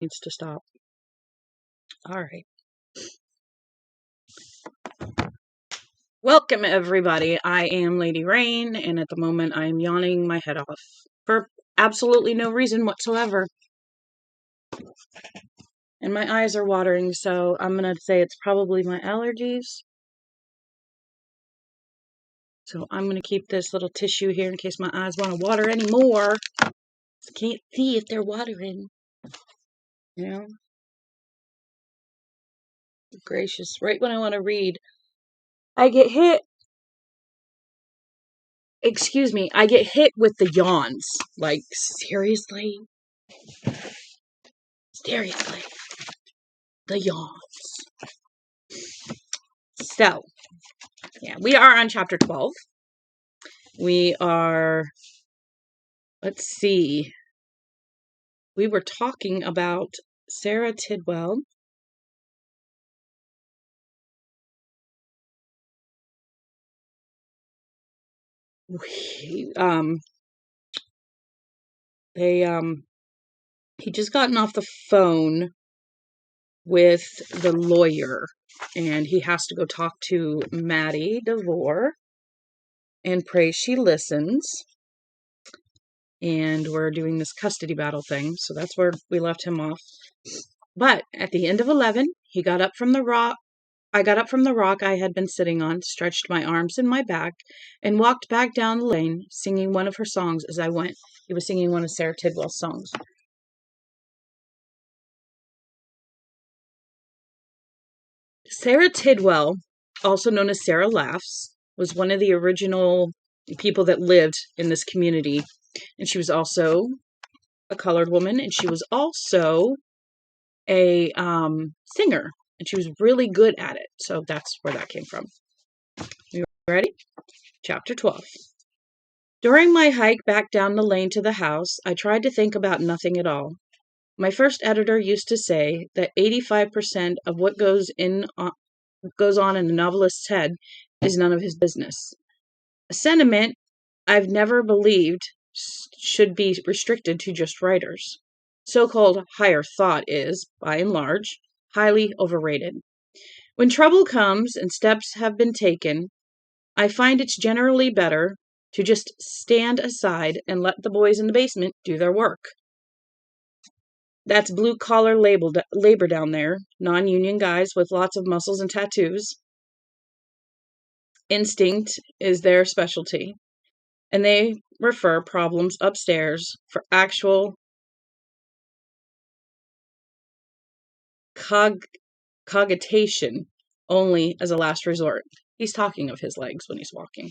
needs to stop. All right. Welcome, everybody. I am Lady Rain, and at the moment I am yawning my head off for absolutely no reason whatsoever. And my eyes are watering, so I'm going to say it's probably my allergies. So I'm going to keep this little tissue here in case my eyes want to water anymore. I can't see if they're watering. You know? Gracious. Right when I want to read, I get hit. Excuse me, I get hit with the yawns. Like, seriously? Seriously. The yawns. So, yeah, we are on chapter 12. We are, let's see. We were talking about Sarah Tidwell. He just gotten off the phone with the lawyer, and he has to go talk to Maddie DeVore, and pray she listens. And we're doing this custody battle thing, so that's where we left him off. But at the end of 11, he got up from the rock. I got up from the rock I had been sitting on, stretched my arms and my back, and walked back down the lane, singing one of her songs as I went. He was singing one of Sarah Tidwell's songs. Sara Tidwell, also known as Sara Laughs, was one of the original people that lived in this community. And she was also a colored woman, and she was also a singer, and she was really good at it. So that's where that came from. You ready? Chapter 12. During my hike back down the lane to the house, I tried to think about nothing at all. My first editor used to say that 85% of what goes on in a novelist's head is none of his business. A sentiment I've never believed should be restricted to just writers. So-called higher thought is, by and large, highly overrated. When trouble comes and steps have been taken, I find it's generally better to just stand aside and let the boys in the basement do their work. That's blue-collar labor down there, non-union guys with lots of muscles and tattoos. Instinct is their specialty, and they refer problems upstairs for actual cogitation only as a last resort. He's talking of his legs when he's walking.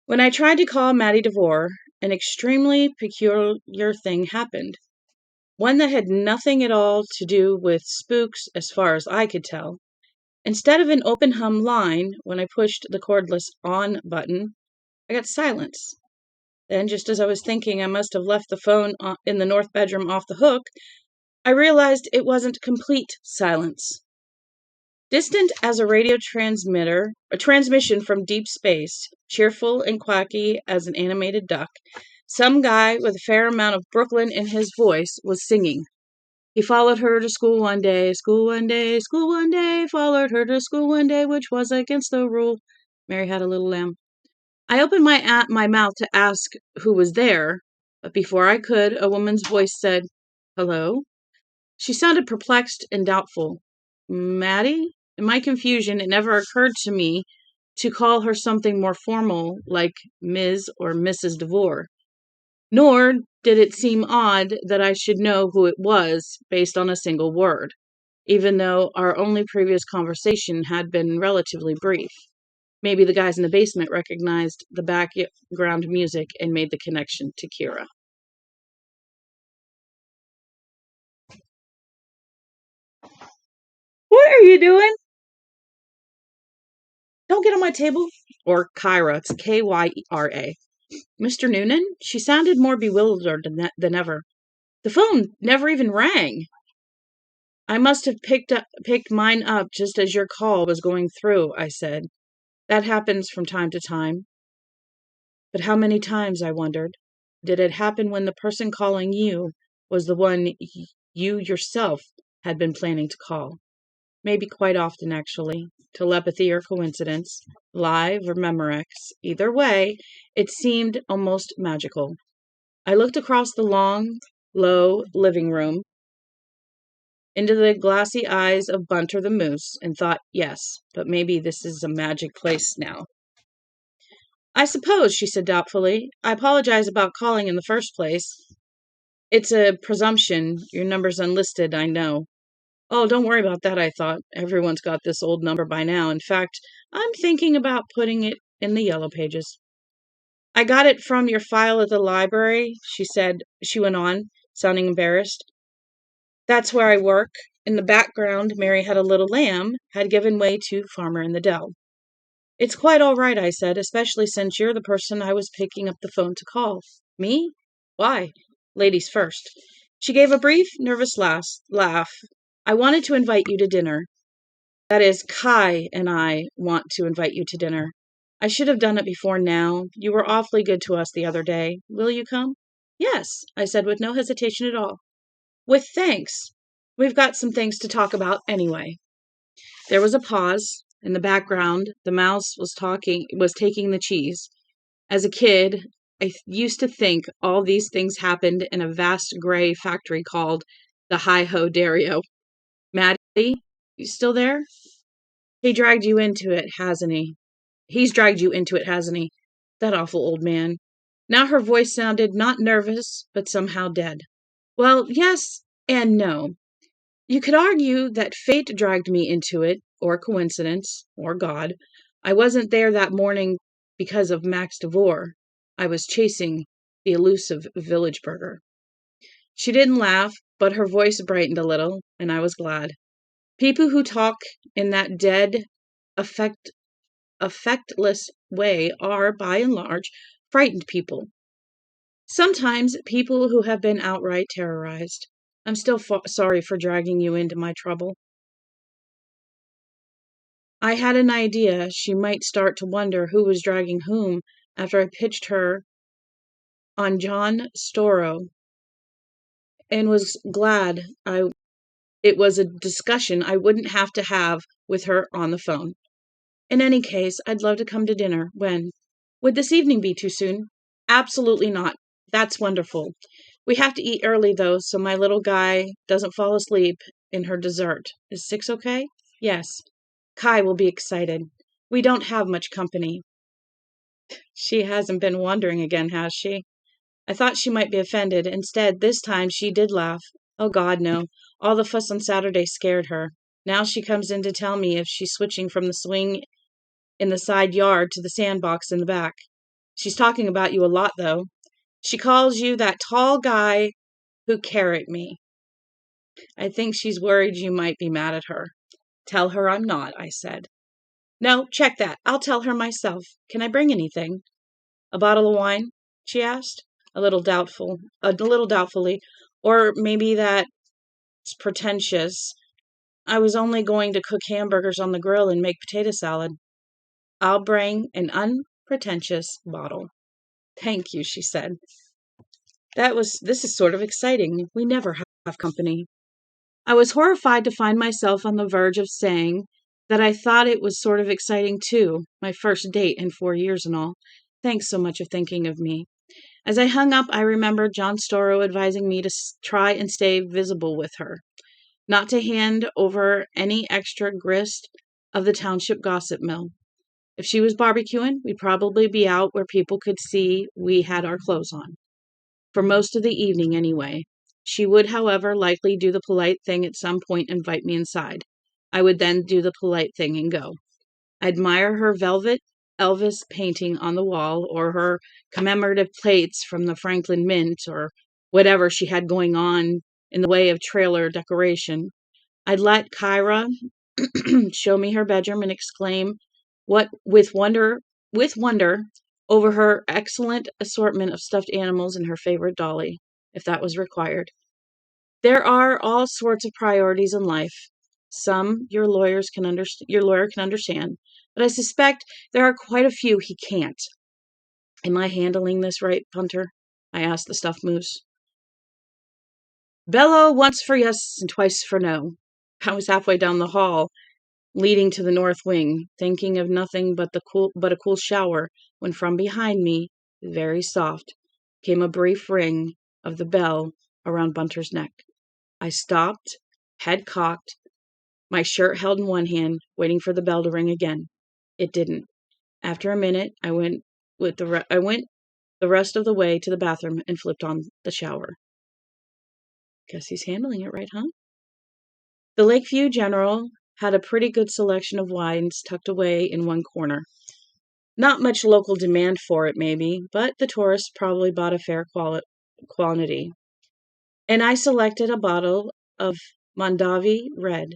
When I tried to call Maddie DeVore, an extremely peculiar thing happened. One that had nothing at all to do with spooks as far as I could tell. Instead of an open hum line, when I pushed the cordless on button, I got silence. Then, just as I was thinking I must have left the phone in the north bedroom off the hook, I realized it wasn't complete silence. Distant as a radio transmitter, a transmission from deep space, cheerful and quacky as an animated duck, some guy with a fair amount of Brooklyn in his voice was singing. He followed her to school one day, school one day, school one day, followed her to school one day, which was against the rule. Mary had a little lamb. I opened my mouth to ask who was there, but before I could, a woman's voice said, "Hello?" She sounded perplexed and doubtful. Maddie? In my confusion, it never occurred to me to call her something more formal like Ms. or Mrs. DeVore. Nor did it seem odd that I should know who it was based on a single word, even though our only previous conversation had been relatively brief. Maybe the guys in the basement recognized the background music and made the connection to Kira. What are you doing? Don't get on my table. Or Kyra. It's Kyra. Mr. Noonan? She sounded more bewildered than ever. The phone never even rang. I must have picked mine up just as your call was going through, I said. That happens from time to time. But how many times, I wondered? Did it happen when the person calling you was the one you yourself had been planning to call. Maybe quite often, actually. Telepathy or coincidence, live or Memorex. Either way, it seemed almost magical. I looked across the long, low living room into the glassy eyes of Bunter the Moose and thought, yes, but maybe this is a magic place now. I suppose, she said doubtfully. I apologize about calling in the first place. It's a presumption. Your number's unlisted, I know. Oh, don't worry about that, I thought. Everyone's got this old number by now. In fact, I'm thinking about putting it in the yellow pages. I got it from your file at the library, she went on, sounding embarrassed. That's where I work. In the background, Mary Had a Little Lamb had given way to Farmer in the Dell. It's quite all right, I said, especially since you're the person I was picking up the phone to call. Me? Why? Ladies first. She gave a brief, nervous laugh. I wanted to invite you to dinner. That is, Kai and I want to invite you to dinner. I should have done it before now. You were awfully good to us the other day. Will you come? Yes, I said with no hesitation at all. With thanks. We've got some things to talk about anyway. There was a pause. In the background, the mouse was taking the cheese. As a kid, I used to think all these things happened in a vast gray factory called the Hi-Ho Dario. Maddie, you still there? He dragged you into it, hasn't he? He's dragged you into it, hasn't he? That awful old man. Now her voice sounded not nervous, but somehow dead. Well, yes and no. You could argue that fate dragged me into it, or coincidence, or God. I wasn't there that morning because of Max DeVore. I was chasing the elusive village burger. She didn't laugh, but her voice brightened a little, and I was glad. People who talk in that dead, affectless way are, by and large, frightened people. Sometimes people who have been outright terrorized. I'm still sorry for dragging you into my trouble. I had an idea she might start to wonder who was dragging whom after I pitched her on John Storrow, and was glad it was a discussion I wouldn't have to have with her on the phone. In any case, I'd love to come to dinner. When? Would this evening be too soon? Absolutely not. That's wonderful. We have to eat early, though, so my little guy doesn't fall asleep in her dessert. Is 6 okay? Yes. Kai will be excited. We don't have much company. She hasn't been wandering again, has she? I thought she might be offended. Instead, this time she did laugh. Oh, God, no. All the fuss on Saturday scared her. Now she comes in to tell me if she's switching from the swing in the side yard to the sandbox in the back. She's talking about you a lot, though. She calls you that tall guy who carried me. I think she's worried you might be mad at her. Tell her I'm not, I said. No, check that. I'll tell her myself. Can I bring anything? A bottle of wine? She asked, a little doubtfully. Or maybe that's pretentious. I was only going to cook hamburgers on the grill and make potato salad. I'll bring an unpretentious bottle. Thank you, she said. This is sort of exciting. We never have company. I was horrified to find myself on the verge of saying that I thought it was sort of exciting too, my first date in 4 years and all. Thanks so much for thinking of me. As I hung up, I remembered John Storrow advising me to try and stay visible with her, not to hand over any extra grist of the township gossip mill. If she was barbecuing, we'd probably be out where people could see we had our clothes on. For most of the evening, anyway. She would, however, likely do the polite thing at some point and invite me inside. I would then do the polite thing and go. Admire her velvet Elvis painting on the wall, or her commemorative plates from the Franklin Mint, or whatever she had going on in the way of trailer decoration. I'd let Kyra show me her bedroom and exclaim what with wonder over her excellent assortment of stuffed animals and her favorite dolly, if that was required. There are all sorts of priorities in life. Some your lawyer can understand, but I suspect there are quite a few he can't. Am I handling this right, Punter? I asked the stuffed moose. Bellow once for yes and twice for no. I was halfway down the hall, leading to the north wing, thinking of nothing but a cool shower, when from behind me, very soft, came a brief ring of the bell around Bunter's neck. I stopped, head cocked, my shirt held in one hand, waiting for the bell to ring again. It didn't. After a minute, I went the rest of the way to the bathroom and flipped on the shower. Guess he's handling it right, huh? The Lakeview General had a pretty good selection of wines tucked away in one corner. Not much local demand for it, maybe, but the tourists probably bought a fair quantity. And I selected a bottle of Mondavi Red.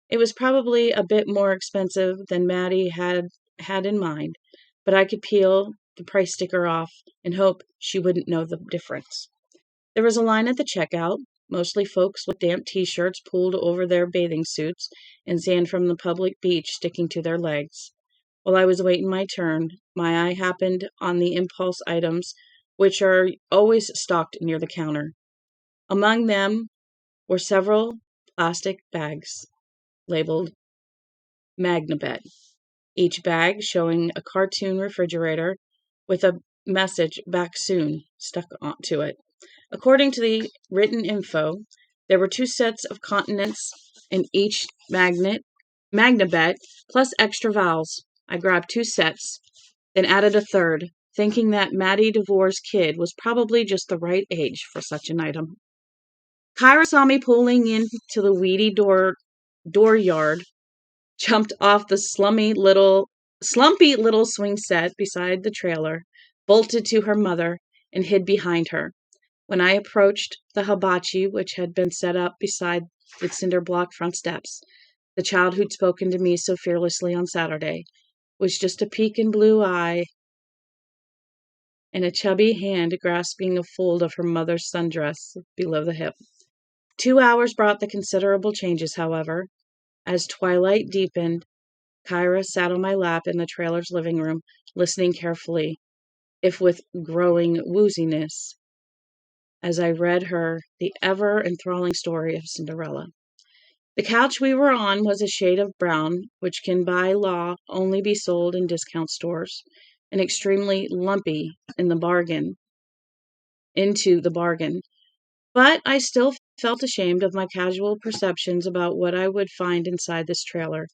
It was probably a bit more expensive than Maddie had in mind, but I could peel the price sticker off and hope she wouldn't know the difference. There was a line at the checkout, mostly folks with damp t-shirts pulled over their bathing suits and sand from the public beach sticking to their legs. While I was waiting my turn, my eye happened on the impulse items, which are always stocked near the counter. Among them were several plastic bags labeled Magnabet, each bag showing a cartoon refrigerator with a message "back soon" stuck onto it. According to the written info, there were 2 sets of continents in each Magnabet, plus extra vowels. I grabbed 2 sets, then added a third, thinking that Maddie DeVore's kid was probably just the right age for such an item. Kyra saw me pulling into the weedy dooryard, jumped off the slumpy little swing set beside the trailer, bolted to her mother, and hid behind her. When I approached the hibachi, which had been set up beside the cinder block front steps, the child who'd spoken to me so fearlessly on Saturday was just a peeking blue eye and a chubby hand grasping a fold of her mother's sundress below the hip. 2 hours brought the considerable changes, however. As twilight deepened, Kyra sat on my lap in the trailer's living room, listening carefully, if with growing wooziness, as I read her the ever-enthralling story of Cinderella. The couch we were on was a shade of brown, which can by law only be sold in discount stores, and extremely lumpy into the bargain. But I still felt ashamed of my casual perceptions about what I would find inside this trailer.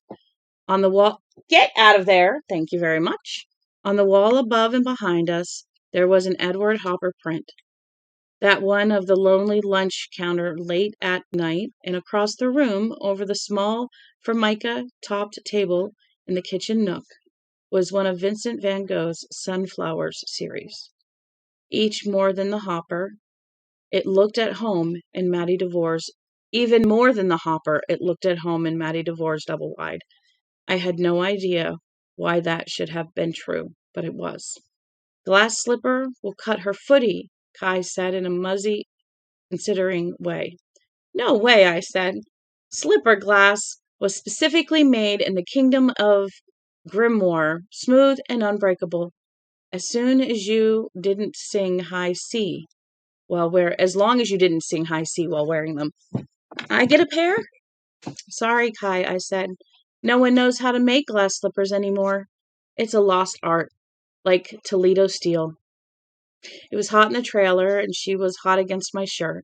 On the wall, get out of there, thank you very much. On the wall above and behind us, there was an Edward Hopper print. That one of the lonely lunch counter late at night, and across the room, over the small formica-topped table in the kitchen nook, was one of Vincent van Gogh's Sunflowers series. Each more than the Hopper, it looked at home in Maddie DeVore's. Even more than the Hopper, it looked at home in Maddie DeVore's double wide. I had no idea why that should have been true, but it was. Glass slipper will cut her footy, Kai said in a muzzy, considering way. No way, I said. Slipper glass was specifically made in the kingdom of Grimoire, smooth and unbreakable. As long as you didn't sing high C while wearing them. I get a pair? Sorry, Kai, I said. No one knows how to make glass slippers anymore. It's a lost art, like Toledo steel. It was hot in the trailer, and she was hot against my shirt,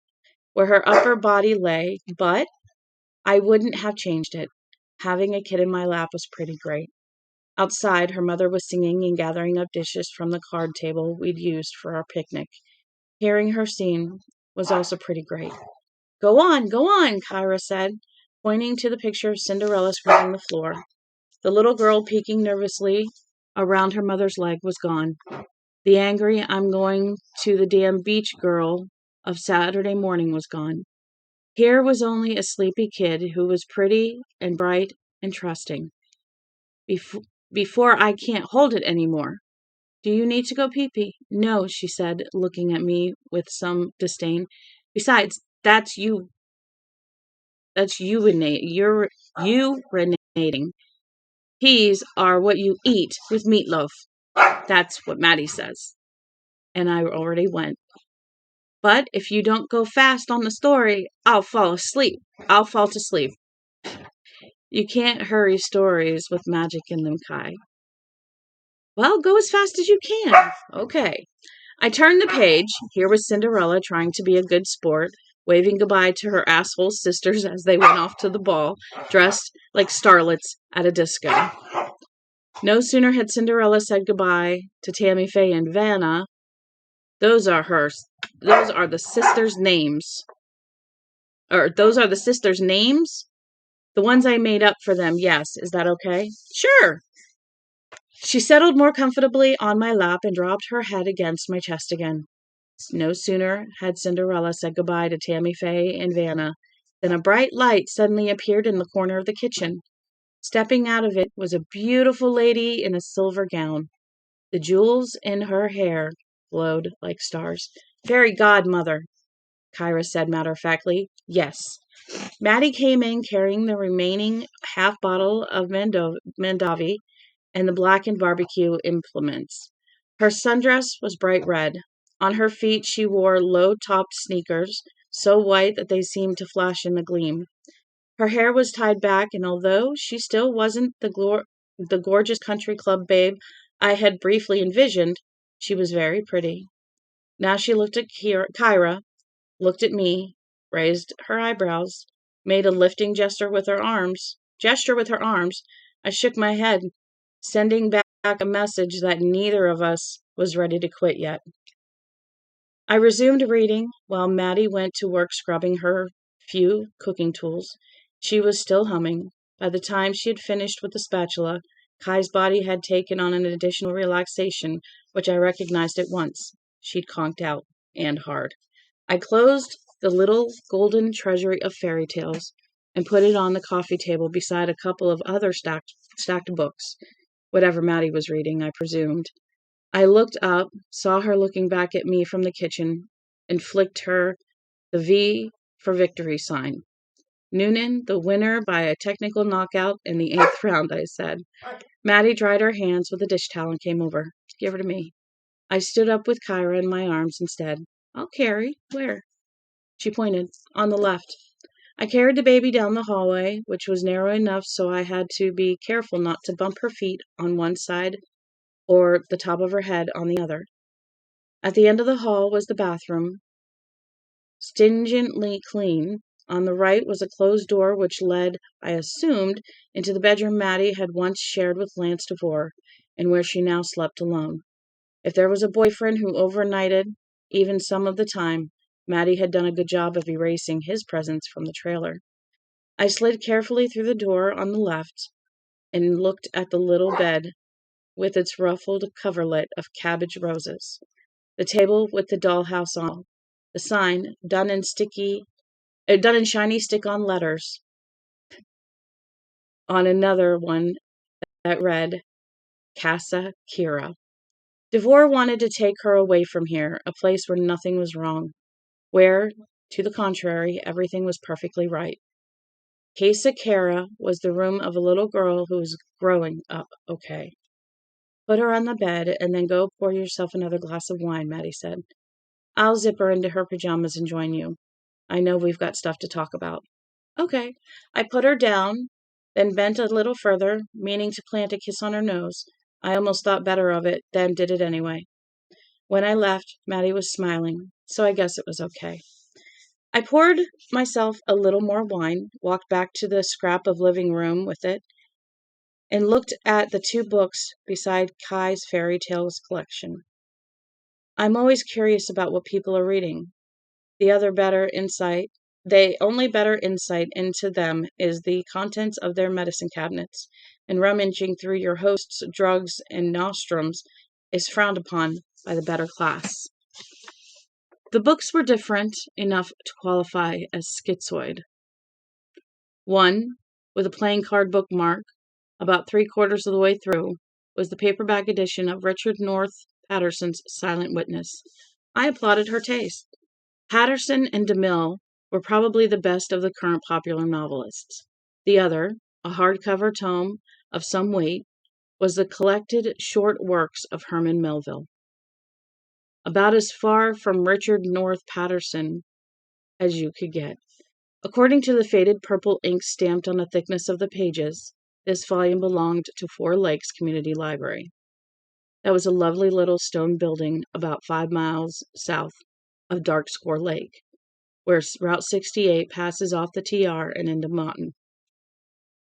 where her upper body lay, but I wouldn't have changed it. Having a kid in my lap was pretty great. Outside, her mother was singing and gathering up dishes from the card table we'd used for our picnic. Hearing her sing was also pretty great. Go on, Kyra said, pointing to the picture of Cinderella sweeping the floor. The little girl peeking nervously around her mother's leg was gone. The angry "I'm going to the damn beach" girl of Saturday morning was gone. Here was only a sleepy kid who was pretty and bright and trusting. Before I can't hold it anymore. Do you need to go pee-pee? No, she said, looking at me with some disdain. Besides, that's you're urinating. Peas are what you eat with meatloaf. That's what Maddie says. And I already went. But if you don't go fast on the story, I'll fall asleep. I'll fall to sleep. You can't hurry stories with magic in them, Kai. Well, go as fast as you can. Okay. I turned the page. Here was Cinderella trying to be a good sport, waving goodbye to her asshole sisters as they went off to the ball, dressed like starlets at a disco. No sooner had Cinderella said goodbye to Tammy Faye and Vanna. Those are the sisters' names. Or those are the sisters' names? The ones I made up for them, yes. Is that okay? Sure. She settled more comfortably on my lap and dropped her head against my chest again. No sooner had Cinderella said goodbye to Tammy Faye and Vanna than a bright light suddenly appeared in the corner of the kitchen. Stepping out of it was a beautiful lady in a silver gown. The jewels in her hair glowed like stars. Fairy godmother, Kyra said matter-of-factly. Yes. Maddie came in carrying the remaining half bottle of Mandavi and the blackened barbecue implements. Her sundress was bright red. On her feet she wore low-topped sneakers, so white that they seemed to flash in the gleam. Her hair was tied back, and although she still wasn't the gorgeous country club babe I had briefly envisioned, she was very pretty. Now she looked at Kyra, looked at me, raised her eyebrows, made a lifting gesture with her arms. I shook my head, sending back a message that neither of us was ready to quit yet. I resumed reading while Maddie went to work scrubbing her few cooking tools. She was still humming. By the time she had finished with the spatula, Kai's body had taken on an additional relaxation, which I recognized at once. She'd conked out, and hard. I closed the little golden treasury of fairy tales and put it on the coffee table beside a couple of other stacked books. Whatever Maddie was reading, I presumed. I looked up, saw her looking back at me from the kitchen, and flicked her the V for victory sign. Noonan, the winner by a technical knockout in the 8th round, I said. Maddie dried her hands with a dish towel and came over. Give her to me. I stood up with Kyra in my arms instead. I'll carry. Where? She pointed. On the left. I carried the baby down the hallway, which was narrow enough so I had to be careful not to bump her feet on one side or the top of her head on the other. At the end of the hall was the bathroom, stingently clean. On the right was a closed door which led, I assumed, into the bedroom Maddie had once shared with Lance DeVore, and where she now slept alone. If there was a boyfriend who overnighted, even some of the time, Maddie had done a good job of erasing his presence from the trailer. I slid carefully through the door on the left and looked at the little bed with its ruffled coverlet of cabbage roses, the table with the dollhouse on, the sign done in shiny stick-on letters on another one that read Casa Kira. DeVore wanted to take her away from here, a place where nothing was wrong, where, to the contrary, everything was perfectly right. Casa Kira was the room of a little girl who was growing up okay. Put her on the bed and then go pour yourself another glass of wine, Maddie said. I'll zip her into her pajamas and join you. I know we've got stuff to talk about. Okay. I put her down, then bent a little further, meaning to plant a kiss on her nose. I almost thought better of it, then did it anyway. When I left, Maddie was smiling, so I guess it was okay. I poured myself a little more wine, walked back to the scrap of living room with it, and looked at the 2 books beside Kai's fairy tales collection. I'm always curious about what people are reading. The only better insight into them is the contents of their medicine cabinets, and rummaging through your host's drugs and nostrums is frowned upon by the better class. The books were different enough to qualify as schizoid. One, with a playing card bookmark, about 3/4 of the way through, was the paperback edition of Richard North Patterson's Silent Witness. I applauded her taste. Patterson and DeMille were probably the best of the current popular novelists. The other, a hardcover tome of some weight, was the collected short works of Herman Melville. about as far from Richard North Patterson as you could get. According to the faded purple ink stamped on the thickness of the pages, this volume belonged to Four Lakes Community Library. That was a lovely little stone building about 5 miles south of Dark Score Lake, where Route 68 passes off the TR and into Mountain.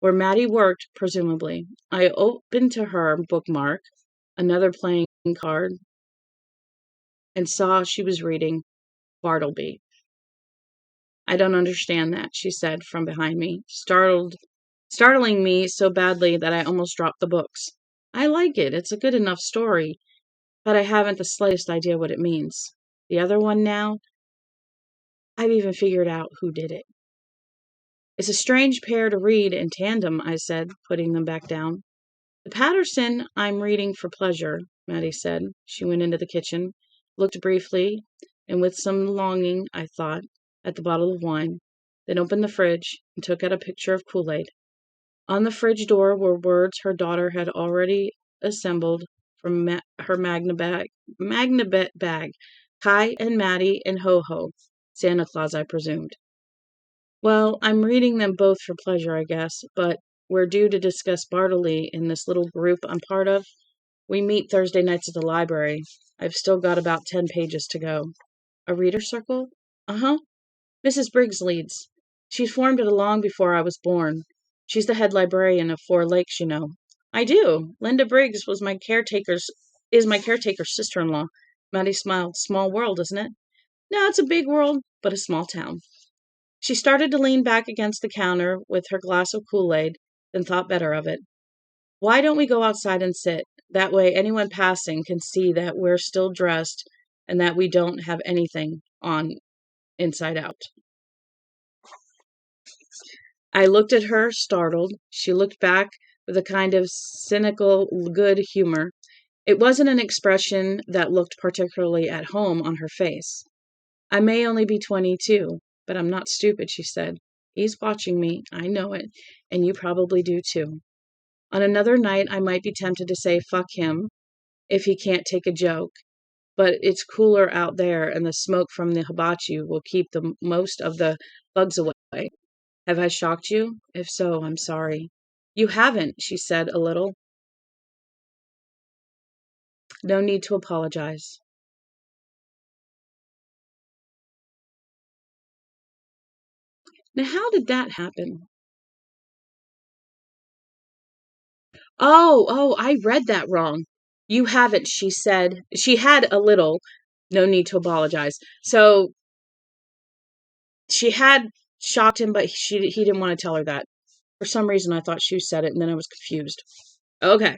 Where Maddie worked, presumably. I opened to her bookmark, another playing card, and saw she was reading Bartleby. I don't understand that, she said from behind me, startling me so badly that I almost dropped the books. I like it. It's a good enough story, but I haven't the slightest idea what it means. The other one now, I've even figured out who did it. It's a strange pair to read in tandem, I said, putting them back down. The Patterson I'm reading for pleasure, Maddie said. She went into the kitchen, looked briefly, and with some longing, I thought, at the bottle of wine, then opened the fridge and took out a picture of Kool-Aid. On the fridge door were words her daughter had already assembled from her Magnabet bag. Kai and Maddie and Ho-Ho. Santa Claus, I presumed. Well, I'm reading them both for pleasure, I guess, but we're due to discuss Bartleby in this little group I'm part of. We meet Thursday nights at the library. I've still got about 10 pages to go. A reader circle? Uh-huh. Mrs. Briggs leads. She formed it long before I was born. She's the head librarian of Four Lakes, you know. I do. Linda Briggs is my caretaker's sister-in-law. Maddie smiled. Small world, isn't it? No, it's a big world, but a small town. She started to lean back against the counter with her glass of Kool-Aid, then thought better of it. Why don't we go outside and sit? That way anyone passing can see that we're still dressed and that we don't have anything on inside out. I looked at her, startled. She looked back with a kind of cynical good humor. It wasn't an expression that looked particularly at home on her face. I may only be 22, but I'm not stupid, she said. He's watching me, I know it, and you probably do too. On another night, I might be tempted to say fuck him if he can't take a joke, but it's cooler out there and the smoke from the hibachi will keep the most of the bugs away. Have I shocked you? If so, I'm sorry. You haven't, she said a little. No need to apologize. Now, how did that happen? Oh, I read that wrong. You haven't, she said. She had a little. No need to apologize. So she had shocked him, but he didn't want to tell her that. For some reason, I thought she said it, and then I was confused. Okay.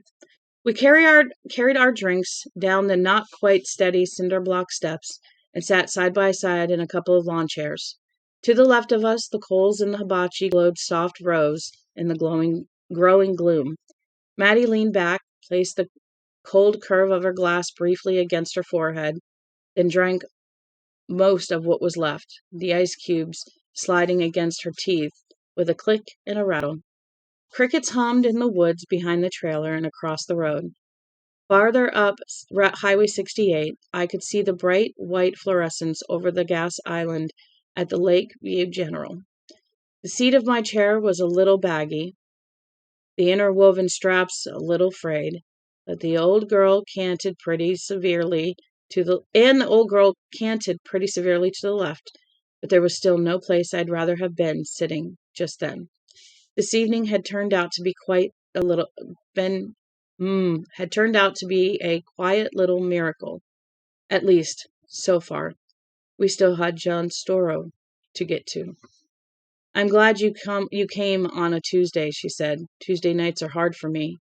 We carried our drinks down the not quite steady cinder block steps and sat side by side in a couple of lawn chairs. To the left of us, the coals in the hibachi glowed soft rose in the growing gloom. Maddie leaned back, placed the cold curve of her glass briefly against her forehead, then drank most of what was left, the ice cubes sliding against her teeth with a click and a rattle. Crickets hummed in the woods behind the trailer and across the road. Farther up Highway 68, I could see the bright white fluorescence over the gas island at the Lake View General. The seat of my chair was a little baggy, the interwoven straps a little frayed, but the old girl canted pretty severely to the left, but there was still no place I'd rather have been sitting just then. This evening had turned out to be had turned out to be a quiet little miracle. At least, so far. We still had John Storrow to get to. I'm glad you came on a Tuesday, she said. Tuesday nights are hard for me.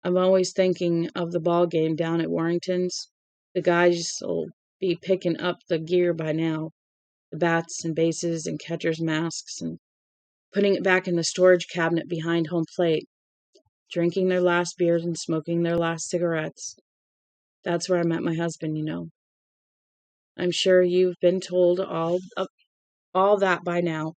I'm always thinking of the ball game down at Warrington's. The guys'll be picking up the gear by now. The bats and bases and catchers' masks and putting it back in the storage cabinet behind home plate. Drinking their last beers and smoking their last cigarettes. That's where I met my husband, you know. I'm sure you've been told all that by now.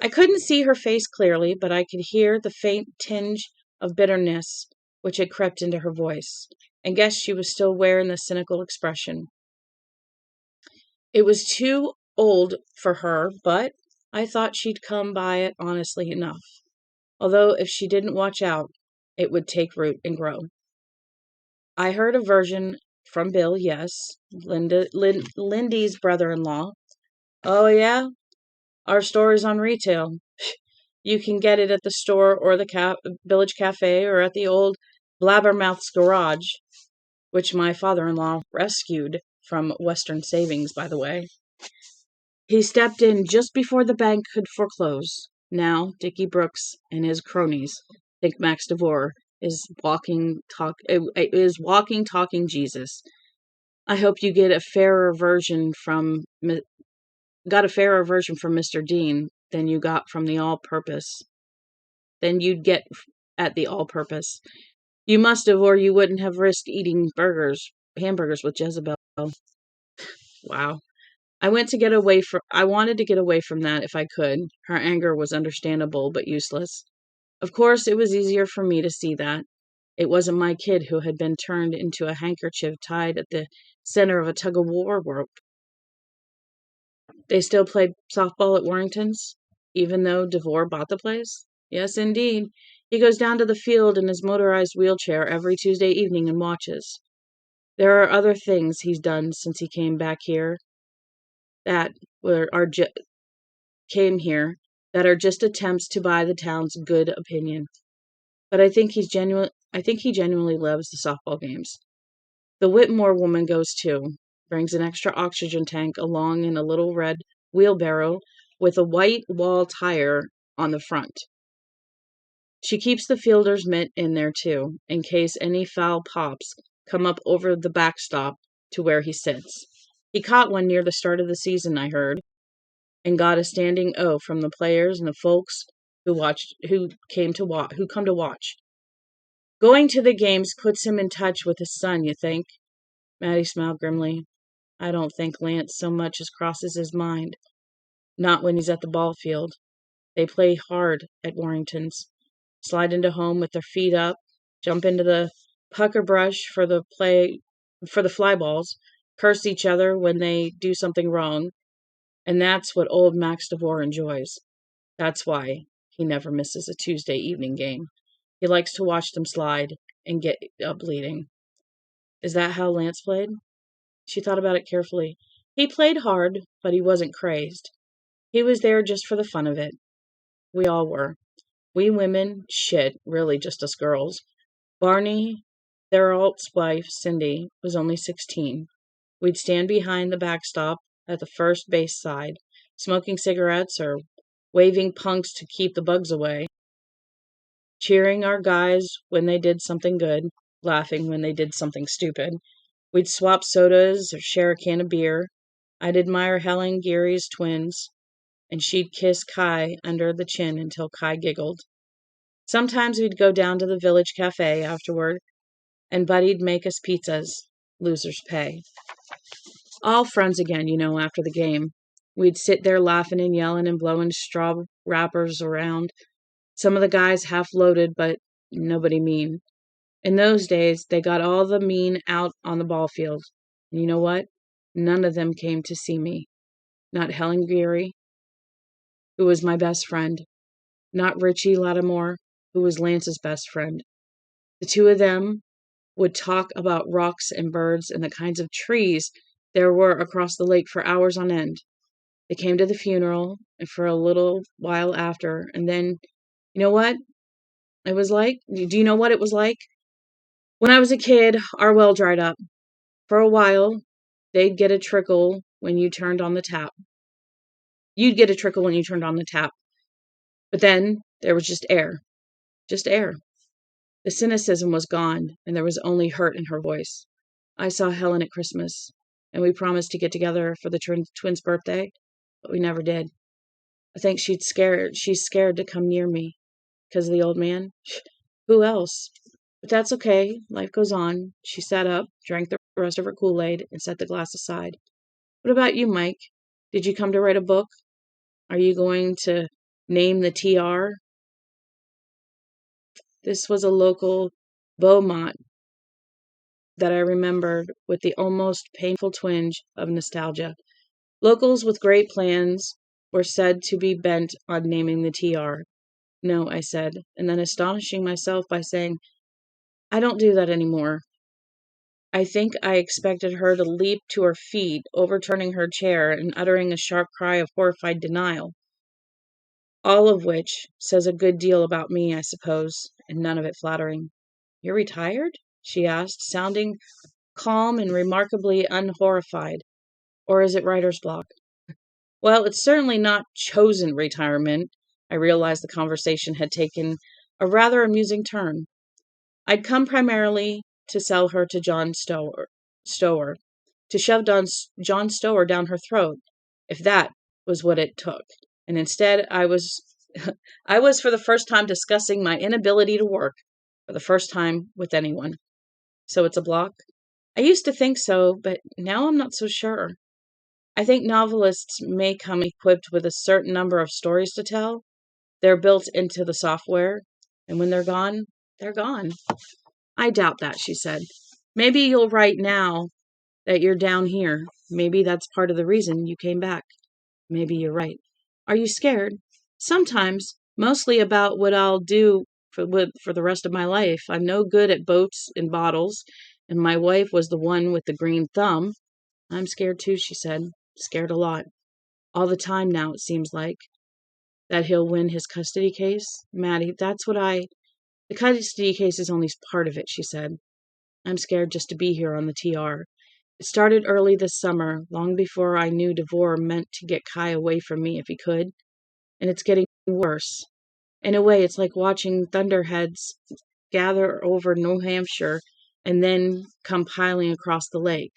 I couldn't see her face clearly, but I could hear the faint tinge of bitterness which had crept into her voice, and guessed she was still wearing the cynical expression. It was too old for her, but I thought she'd come by it honestly enough. Although if she didn't watch out, it would take root and grow. I heard a version from Bill, yes, Lindy's brother-in-law. Oh, yeah? Our store is on retail. You can get it at the store or the village cafe or at the old Blabbermouth's garage, which my father-in-law rescued from Western Savings, by the way. He stepped in just before the bank could foreclose. Now, Dickie Brooks and his cronies think Max DeVore is walking, talking Jesus. I hope you get a fairer version from Mr. Dean than you got from the all-purpose. Than you'd get at the all-purpose. You must have, or you wouldn't have risked eating hamburgers with Jezebel. Wow. I wanted to get away from that if I could. Her anger was understandable but useless. Of course, it was easier for me to see that. It wasn't my kid who had been turned into a handkerchief tied at the center of a tug-of-war rope. They still play softball at Warrington's, even though DeVore bought the place? Yes, indeed. He goes down to the field in his motorized wheelchair every Tuesday evening and watches. There are other things he's done since he came back here that came here that are just attempts to buy the town's good opinion. But I think he genuinely loves the softball games. The Whitmore woman goes too, brings an extra oxygen tank along in a little red wheelbarrow with a white wall tire on the front. She keeps the fielder's mitt in there too, in case any foul pops come up over the backstop to where he sits. He caught one near the start of the season, I heard, and got a standing O from the players and the folks who come to watch. Going to the games puts him in touch with his son, you think? Maddie smiled grimly. I don't think Lance so much as crosses his mind. Not when he's at the ball field. They play hard at Warrington's. Slide into home with their feet up, jump into the pucker brush for the fly balls, curse each other when they do something wrong, and that's what old Max DeVore enjoys. That's why he never misses a Tuesday evening game. He likes to watch them slide and get up bleeding. Is that how Lance played? She thought about it carefully. He played hard, but he wasn't crazed. He was there just for the fun of it. We all were. We women, really just us girls. Barney, their alt's wife, Cindy, was only 16. We'd stand behind the backstop at the first base side, smoking cigarettes or waving punks to keep the bugs away, cheering our guys when they did something good, laughing when they did something stupid. We'd swap sodas or share a can of beer. I'd admire Helen Geary's twins, and she'd kiss Kai under the chin until Kai giggled. Sometimes we'd go down to the village cafe afterward, and Buddy'd make us pizzas. Losers pay. All friends again, after the game. We'd sit there laughing and yelling and blowing straw wrappers around. Some of the guys half-loaded, but nobody mean. In those days, they got all the mean out on the ball field. And you know what? None of them came to see me. Not Helen Geary, who was my best friend. Not Richie Lattimore, who was Lance's best friend. The two of them would talk about rocks and birds and the kinds of trees there were across the lake for hours on end. They came to the funeral and for a little while after, and then, you know what it was like? Do you know what it was like? When I was a kid, our well dried up. For a while, they'd get a trickle when you turned on the tap. You'd get a trickle when you turned on the tap. But then there was just air. Just air. The cynicism was gone, and there was only hurt in her voice. I saw Helen at Christmas, and we promised to get together for the twins' birthday, but we never did. I think she's scared to come near me. Because of the old man? Who else? But that's okay. Life goes on. She sat up, drank the rest of her Kool-Aid, and set the glass aside. What about you, Mike? Did you come to write a book? Are you going to name the TR? This was a local Beaumont that I remembered with the almost painful twinge of nostalgia. Locals with great plans were said to be bent on naming the TR. No, I said, and then astonishing myself by saying, I don't do that anymore. I think I expected her to leap to her feet, overturning her chair and uttering a sharp cry of horrified denial. All of which says a good deal about me, I suppose, and none of it flattering. You're retired? She asked, sounding calm and remarkably unhorrified. Or is it writer's block? Well, it's certainly not chosen retirement. I realized the conversation had taken a rather amusing turn. I'd come primarily to sell her to John Stower, to shove John Stower down her throat, if that was what it took. And instead, I was for the first time discussing my inability to work, for the first time with anyone. So it's a block? I used to think so, but now I'm not so sure. I think novelists may come equipped with a certain number of stories to tell. They're built into the software, and when they're gone, they're gone. I doubt that, she said. Maybe you'll write now that you're down here. Maybe that's part of the reason you came back. Maybe you're right. Are you scared? Sometimes, mostly about what I'll do for the rest of my life. I'm no good at boats and bottles, and my wife was the one with the green thumb. I'm scared too, she said. Scared a lot. All the time now, it seems like. That he'll win his custody case? Maddie, the custody case is only part of it, she said. I'm scared just to be here on the TR. It started early this summer, long before I knew DeVore meant to get Kai away from me if he could. And it's getting worse. In a way, it's like watching thunderheads gather over New Hampshire and then come piling across the lake.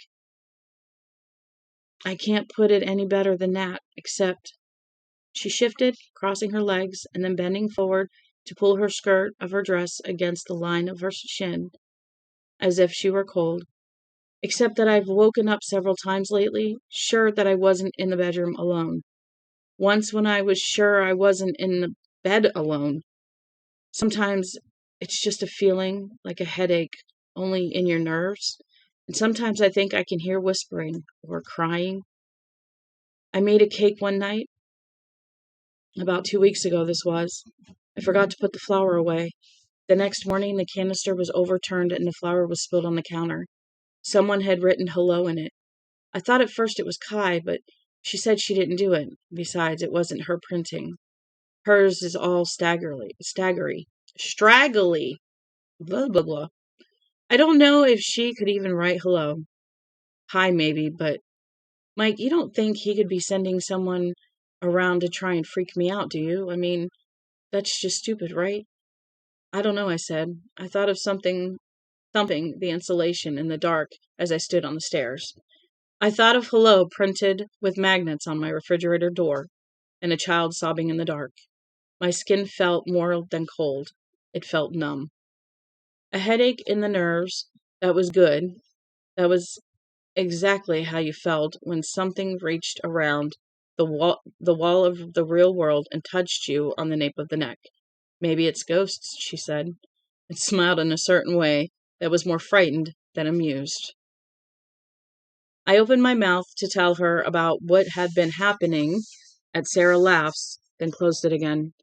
I can't put it any better than that, except... She shifted, crossing her legs, and then bending forward to pull her skirt of her dress against the line of her shin, as if she were cold. Except that I've woken up several times lately, sure that I wasn't in the bedroom alone. Once when I was sure I wasn't in the bed alone. Sometimes it's just a feeling like a headache, only in your nerves. And sometimes I think I can hear whispering or crying. I made a cake one night. About 2 weeks ago, this was. I forgot to put the flour away. The next morning, the canister was overturned and the flour was spilled on the counter. Someone had written hello in it. I thought at first it was Kai, but she said she didn't do it. Besides, it wasn't her printing. Hers is all straggly. Blah, blah, blah. I don't know if she could even write hello. Hi, maybe, but... Mike, you don't think he could be sending someone around to try and freak me out, do you? I mean, that's just stupid, right? I don't know, I said. I thought of something thumping the insulation in the dark as I stood on the stairs. I thought of hello printed with magnets on my refrigerator door, and a child sobbing in the dark. My skin felt more than cold. It felt numb. A headache in the nerves. That was good. That was exactly how you felt when something reached around the wall of the real world and touched you on the nape of the neck. Maybe it's ghosts, she said, and smiled in a certain way that was more frightened than amused. I opened my mouth to tell her about what had been happening at Sara Laughs, then closed it again.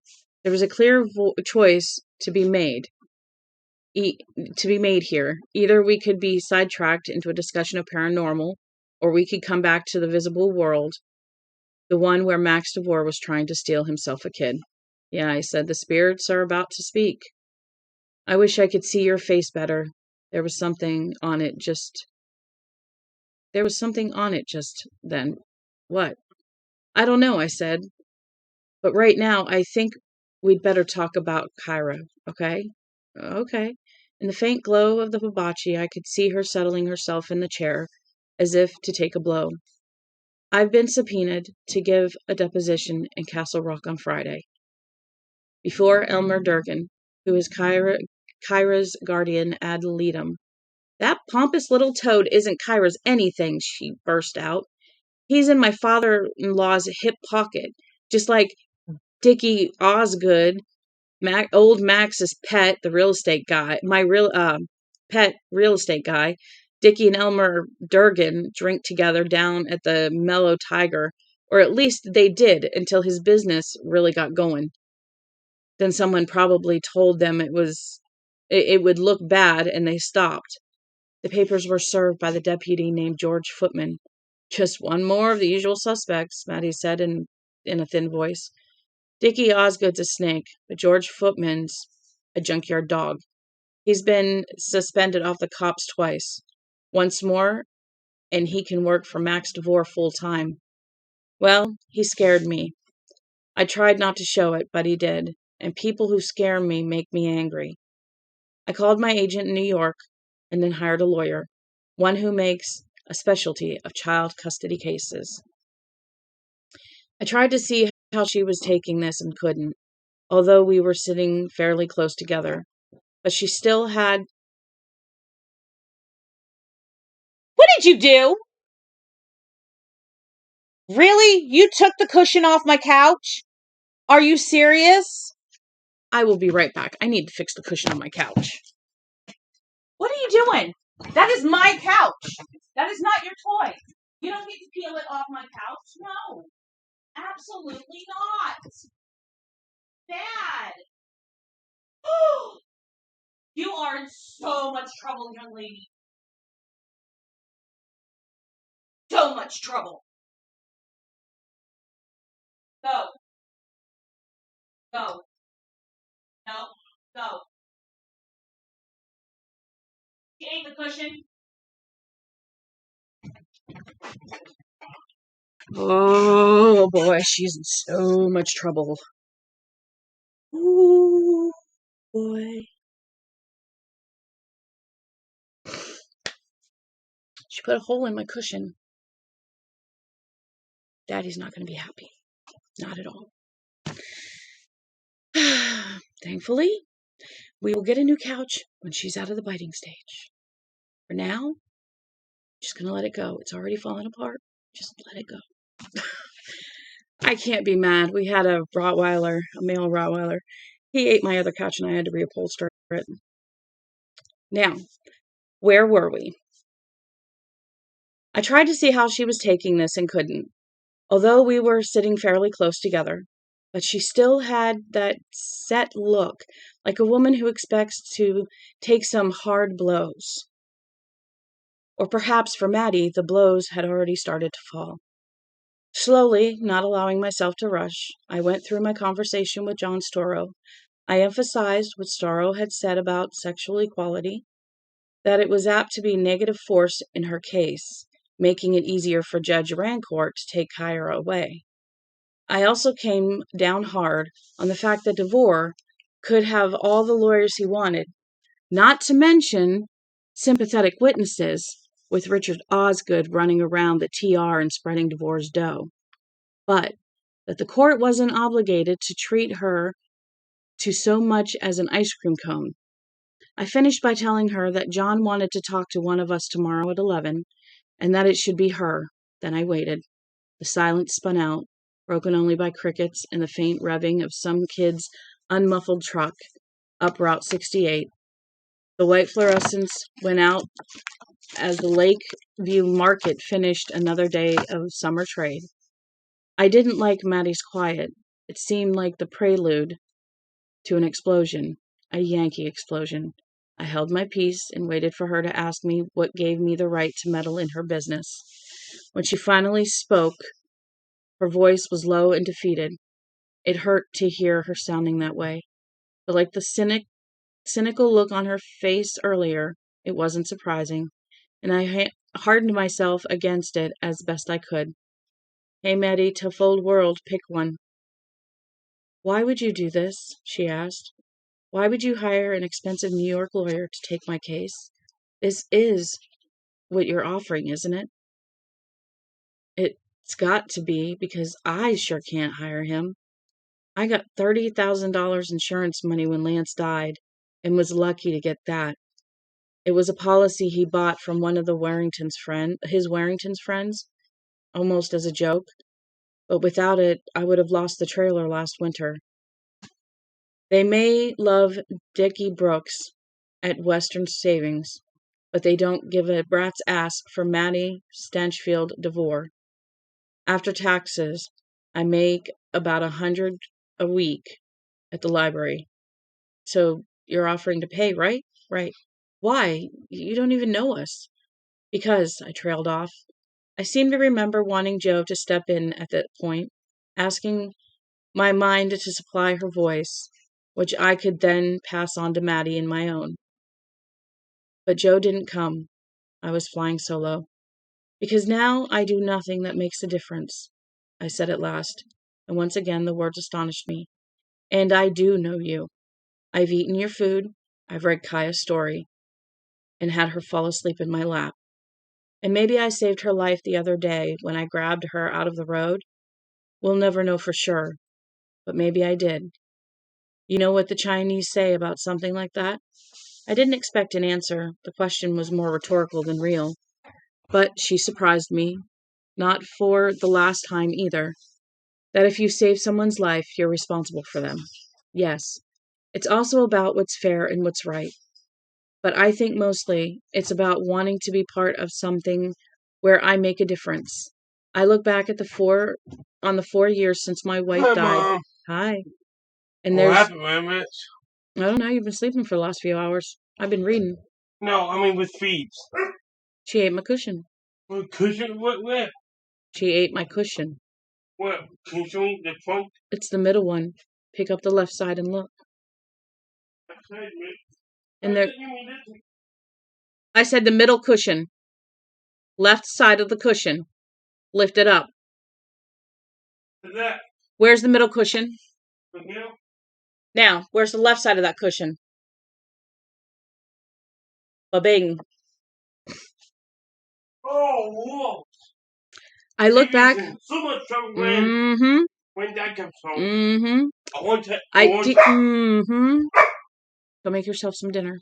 There was a clear choice to be made. Here. Either we could be sidetracked into a discussion of paranormal, or we could come back to the visible world, the one where Max DeVore was trying to steal himself a kid. Yeah, I said, the spirits are about to speak. I wish I could see your face better. There was something on it just then. What? I don't know, I said. But right now, I think we'd better talk about Kyra, okay? Okay. In the faint glow of the hibachi, I could see her settling herself in the chair, as if to take a blow. I've been subpoenaed to give a deposition in Castle Rock on Friday. Before Elmer Durkin, who is Kyra's guardian ad litem. That pompous little toad isn't Kyra's anything, she burst out. He's in my father-in-law's hip pocket, just like Dickie Osgood, old Max's pet, the real estate guy, pet real estate guy. Dickie and Elmer Durgan drink together down at the Mellow Tiger, or at least they did until his business really got going. Then someone probably told them it would look bad, and they stopped. The papers were served by the deputy named George Footman. Just one more of the usual suspects, Maddie said in a thin voice. Dickie Osgood's a snake, but George Footman's a junkyard dog. He's been suspended off the cops twice. Once more, and he can work for Max DeVore full time. Well, he scared me. I tried not to show it, but he did. And people who scare me make me angry. I called my agent in New York and then hired a lawyer, one who makes a specialty of child custody cases. I tried to see how she was taking this and couldn't, although we were sitting fairly close together. But she still had... What did you do? Really? You took the cushion off my couch? Are you serious? I will be right back. I need to fix the cushion on my couch. What are you doing? That is my couch. That is not your toy. You don't get to peel it off my couch. No. Absolutely not. Dad. You are in so much trouble, young lady. So much trouble. Go. Go. No. Go. She ate the cushion. Oh boy, she's in so much trouble. Oh boy. She put a hole in my cushion. Daddy's not going to be happy. Not at all. Thankfully, we will get a new couch when she's out of the biting stage. For now, I'm just going to let it go. It's already fallen apart. Just let it go. I can't be mad. We had a Rottweiler, a male Rottweiler. He ate my other couch and I had to reupholster it. Now, where were we? I tried to see how she was taking this and couldn't, although we were sitting fairly close together. But she still had that set look, like a woman who expects to take some hard blows. Or perhaps for Maddie, the blows had already started to fall. Slowly, not allowing myself to rush, I went through my conversation with John Storrow. I emphasized what Storrow had said about sexual equality, that it was apt to be negative force in her case, making it easier for Judge Rancourt to take Kyra away. I also came down hard on the fact that DeVore could have all the lawyers he wanted, not to mention sympathetic witnesses, with Richard Osgood running around the TR and spreading DeVore's dough, but that the court wasn't obligated to treat her to so much as an ice cream cone. I finished by telling her that John wanted to talk to one of us tomorrow at 11, and that it should be her. Then I waited. The silence spun out, broken only by crickets and the faint revving of some kid's unmuffled truck up Route 68. The white fluorescence went out as the Lakeview Market finished another day of summer trade. I didn't like Maddie's quiet. It seemed like the prelude to an explosion, a Yankee explosion. I held my peace and waited for her to ask me what gave me the right to meddle in her business. When she finally spoke, her voice was low and defeated. It hurt to hear her sounding that way. But like the cynical look on her face earlier, it wasn't surprising, and I hardened myself against it as best I could. Hey, Maddie, tough old world, pick one. Why would you do this? She asked. Why would you hire an expensive New York lawyer to take my case? This is what you're offering, isn't it? It's got to be, because I sure can't hire him. I got $30,000 insurance money when Lance died, and was lucky to get that. It was a policy he bought from one of his Warrington's friends, almost as a joke. But without it, I would have lost the trailer last winter. They may love Dickie Brooks at Western Savings, but they don't give a rat's ass for Maddie Stanchfield DeVore. After taxes, I make about $100 a week at the library. So you're offering to pay, right? Right. Why? You don't even know us. Because, I trailed off. I seem to remember wanting Joe to step in at that point, asking my mind to supply her voice, which I could then pass on to Maddie in my own. But Joe didn't come. I was flying solo. Because now I do nothing that makes a difference, I said at last, and once again the words astonished me. And I do know you. I've eaten your food, I've read Kaya's story, and had her fall asleep in my lap. And maybe I saved her life the other day when I grabbed her out of the road. We'll never know for sure, but maybe I did. You know what the Chinese say about something like that? I didn't expect an answer. The question was more rhetorical than real. But she surprised me, not for the last time either. That if you save someone's life, you're responsible for them. Yes, it's also about what's fair and what's right. But I think mostly it's about wanting to be part of something where I make a difference. I look back at the 4 years since my wife Hi, died. Mom. Hi. And What there's, happened, Mom? I don't know, you've been sleeping for the last few hours. I've been reading. No, I mean with feet. She ate my cushion. What cushion? What? Where? She ate my cushion. What? Can you show me the front? It's the middle one. Pick up the left side and look. And there, I said the middle cushion. Left side of the cushion. Lift it up. That. Where's the middle cushion? From here? Now, where's the left side of that cushion? Ba-bing. Oh, whoa. I look back. So much trouble when Dad comes home. Mm-hmm. I want to. Go make yourself some dinner.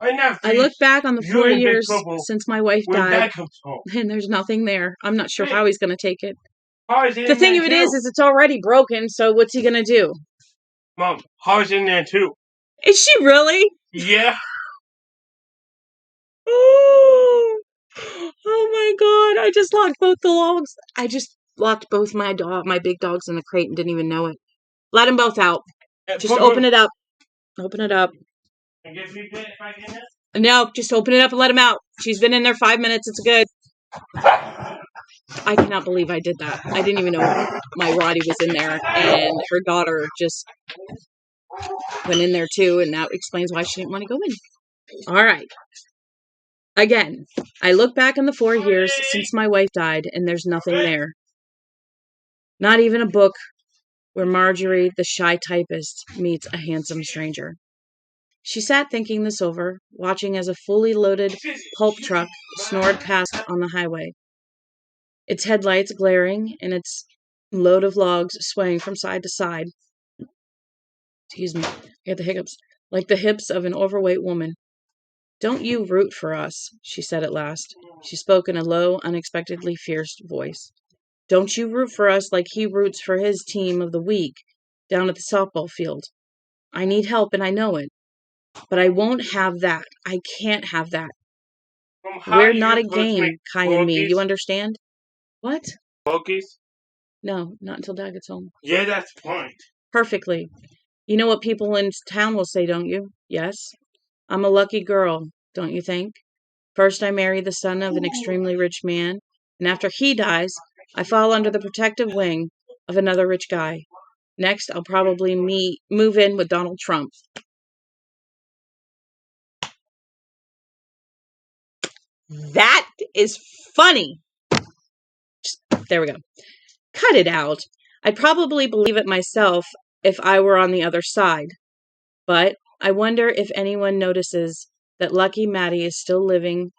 I look back on the 4 You're in big years trouble since my wife when died, Dad comes home. and there's nothing there. I'm not sure Hey. how he's going to take it. Har's in The thing there of it too. is it's already broken, so what's he going to do? Mom, Har's in there too. Is she really? Yeah. Oh, oh my God. I just locked both the dogs. I just locked both my big dogs in the crate and didn't even know it. Let them both out. Just open it up. Open it up. I guess we did if I can. No, just open it up and let him out. She's been in there 5 minutes. It's good. I cannot believe I did that. I didn't even know my Roddy was in there, and her daughter just went in there too, and that explains why she didn't want to go in. All right. Again, I look back on the 4 years since my wife died, and there's nothing there. Not even a book where Marjorie, the shy typist, meets a handsome stranger. She sat thinking this over, watching as a fully loaded pulp truck snored past on the highway. Its headlights glaring and its load of logs swaying from side to side. Excuse me, I get the hiccups. Like the hips of an overweight woman. Don't you root for us, she said at last. She spoke in a low, unexpectedly fierce voice. Don't you root for us like he roots for his team of the week down at the softball field. I need help and I know it. But I won't have that. I can't have that. We're not a game, Kai and me. You understand? What? Cookies? No, not until Dad gets home. Yeah, that's fine. Perfectly. You know what people in town will say, don't you? Yes. I'm a lucky girl, don't you think? First, I marry the son of an extremely rich man, and after he dies, I fall under the protective wing of another rich guy. Next, I'll probably move in with Donald Trump. That is funny. There we go. Cut it out. I'd probably believe it myself if I were on the other side. But I wonder if anyone notices that Lucky Maddie is still living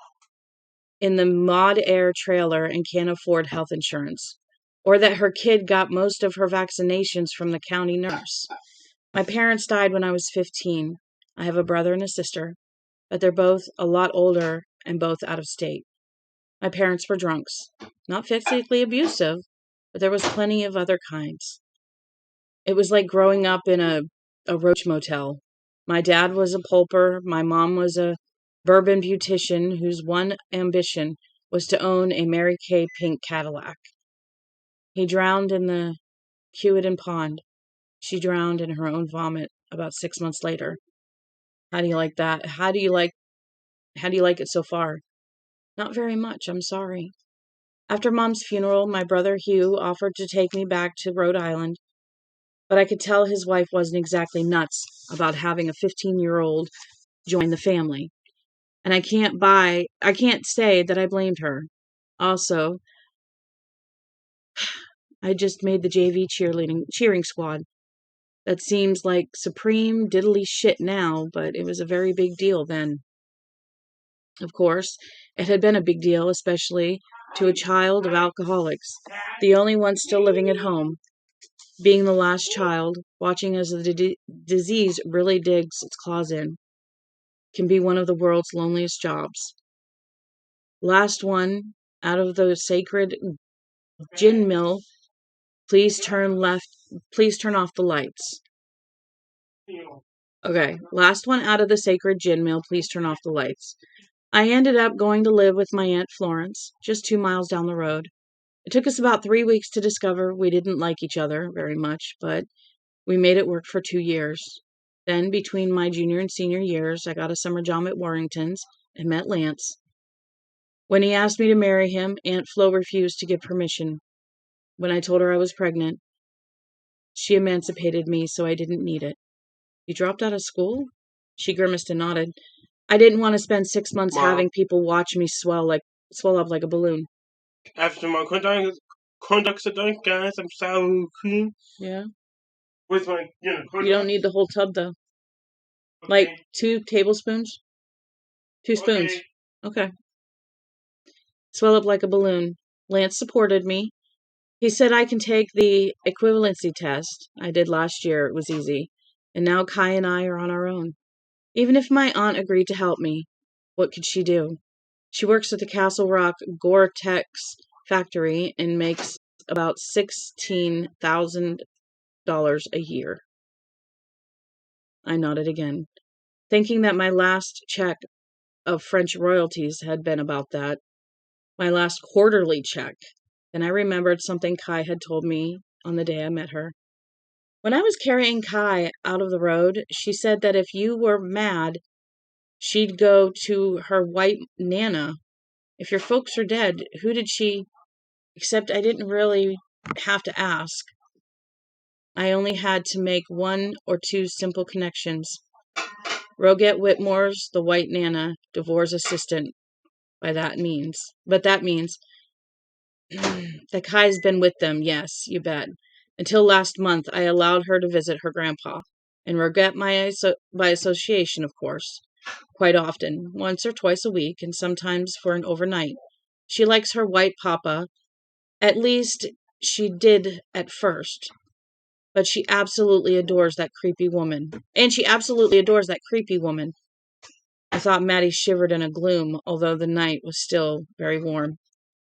in the Mod Air trailer and can't afford health insurance. Or that her kid got most of her vaccinations from the county nurse. My parents died when I was 15. I have a brother and a sister, but they're both a lot older and both out of state. My parents were drunks. Not physically abusive, but there was plenty of other kinds. It was like growing up in a roach motel. My dad was a pulper. My mom was a bourbon beautician whose one ambition was to own a Mary Kay pink Cadillac. He drowned in the Quillian Pond. She drowned in her own vomit about 6 months later. How do you like that? How do you like it so far? Not very much, I'm sorry. After Mom's funeral, my brother Hugh offered to take me back to Rhode Island, but I could tell his wife wasn't exactly nuts about having a 15-year-old join the family. And I can't say that I blamed her. Also, I just made the JV cheering squad. That seems like supreme diddly shit now, but it was a very big deal then. Of course, it had been a big deal, especially to a child of alcoholics, the only one still living at home. Being the last child, watching as the disease really digs its claws in, can be one of the world's loneliest jobs. Last one out of the sacred gin mill, please turn off the lights. Okay, last one out of the sacred gin mill, please turn off the lights. I ended up going to live with my Aunt Florence, just 2 miles down the road. It took us about 3 weeks to discover we didn't like each other very much, but we made it work for 2 years. Then, between my junior and senior years, I got a summer job at Warrington's and met Lance. When he asked me to marry him, Aunt Flo refused to give permission. When I told her I was pregnant, she emancipated me so I didn't need it. You dropped out of school? She grimaced and nodded. I didn't want to spend 6 months Mom. having people watch me swell up like a balloon. After my conduct today, guys, I'm so clean. Yeah? With my, You don't need the whole tub, though. Okay. Like 2 tablespoons? 2 spoons. Okay. Swell up like a balloon. Lance supported me. He said I can take the equivalency test I did last year. It was easy. And now Kai and I are on our own. Even if my aunt agreed to help me, what could she do? She works at the Castle Rock Gore-Tex factory and makes about $16,000 a year. I nodded again, thinking that my last check of French royalties had been about that. My last quarterly check. Then I remembered something Kai had told me on the day I met her. When I was carrying Kai out of the road, she said that if you were mad, she'd go to her white Nana. If your folks are dead, who did she... Except I didn't really have to ask. I only had to make 1 or 2 simple connections. Roget Whitmore's the white Nana, DeVore's assistant. But that means that Kai's been with them, yes, you bet. Until last month, I allowed her to visit her grandpa. And Roget by association, of course. Quite often, once or twice a week, and sometimes for an overnight. She likes her white papa. At least, she did at first. But she absolutely adores that creepy woman. I thought Maddie shivered in a gloom, although the night was still very warm.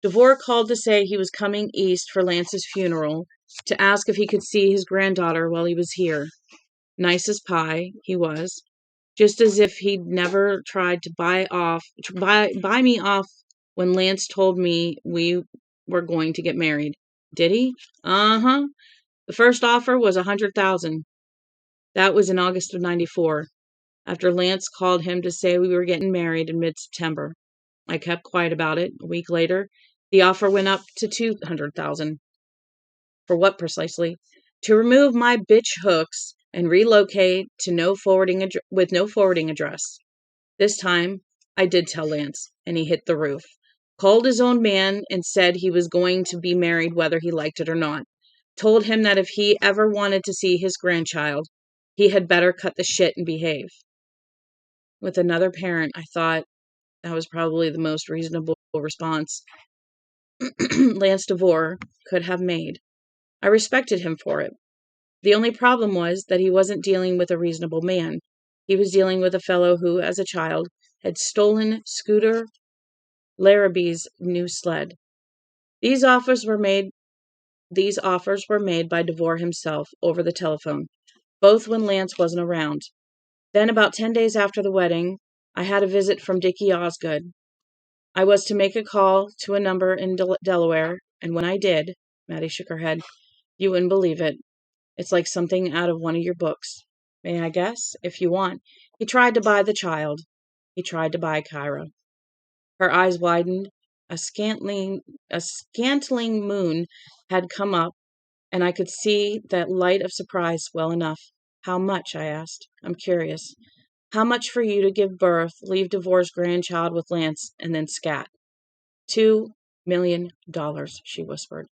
DeVore called to say he was coming east for Lance's funeral, to ask if he could see his granddaughter while he was here. Nice as pie, he was. Just as if he'd never tried to buy me off when Lance told me we were going to get married. Did he? Uh-huh. The first offer was $100,000. That was in August of '94, after Lance called him to say we were getting married in mid-September. I kept quiet about it. A week later, the offer went up to $200,000. For what precisely? To remove my bitch hooks and relocate to with no forwarding address. This time, I did tell Lance, and he hit the roof. Called his own man and said he was going to be married whether he liked it or not. Told him that if he ever wanted to see his grandchild, he had better cut the shit and behave. With another parent, I thought that was probably the most reasonable response Lance DeVore could have made. I respected him for it. The only problem was that he wasn't dealing with a reasonable man. He was dealing with a fellow who, as a child, had stolen Scooter Larrabee's new sled. These offers were made by DeVore himself over the telephone, both when Lance wasn't around. Then, about 10 days after the wedding, I had a visit from Dickie Osgood. I was to make a call to a number in Delaware, and when I did, Maddie shook her head, you wouldn't believe it. It's like something out of one of your books. May I guess? If you want. He tried to buy the child. He tried to buy Kyra. Her eyes widened. A scantling moon had come up, and I could see that light of surprise well enough. How much? I asked. I'm curious. How much for you to give birth, leave Devore's grandchild with Lance, and then scat? $2 million, she whispered.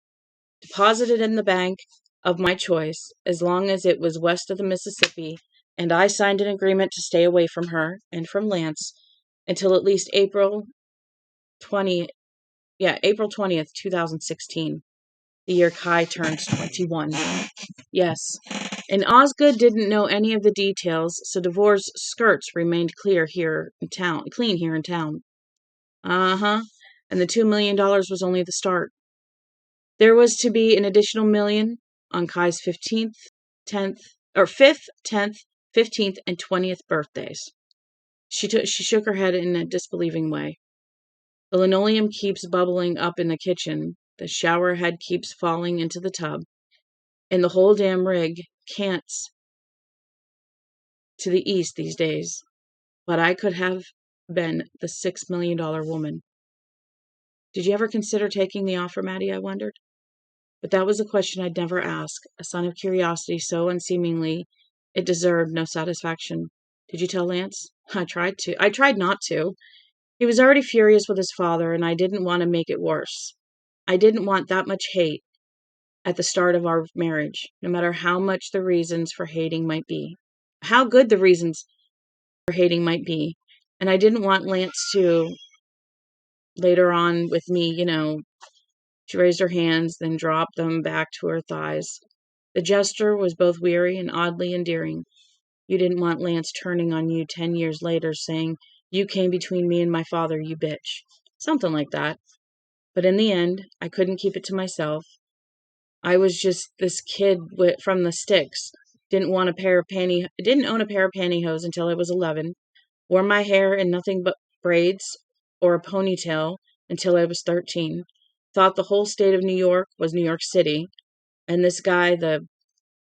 Deposited in the bank of my choice, as long as it was west of the Mississippi, and I signed an agreement to stay away from her and from Lance until at least April 20th, 2016, the year Kai turns 21. Yes. And Osgood didn't know any of the details, so Devore's skirts remained clean here in town. Uh-huh. And the $2 million was only the start. There was to be an additional million on Kai's 5th, 10th, 15th, and 20th birthdays. She shook her head in a disbelieving way. The linoleum keeps bubbling up in the kitchen. The shower head keeps falling into the tub. And the whole damn rig cants to the east these days. But I could have been the $6 million woman. Did you ever consider taking the offer, Maddie? I wondered. But that was a question I'd never ask, a sign of curiosity so unseemingly it deserved no satisfaction. Did you tell Lance? I tried not to. He was already furious with his father, and I didn't want to make it worse. I didn't want that much hate at the start of our marriage, no matter how much the reasons for hating might be. How good the reasons for hating might be. And I didn't want Lance to, later on with me, She raised her hands, then dropped them back to her thighs. The gesture was both weary and oddly endearing. You didn't want Lance turning on you 10 years later saying, you came between me and my father, you bitch. Something like that. But in the end, I couldn't keep it to myself. I was just this kid from the sticks. Didn't own a pair of pantyhose until I was 11. Wore my hair in nothing but braids or a ponytail until I was 13. Thought the whole state of New York was New York City. And this guy, the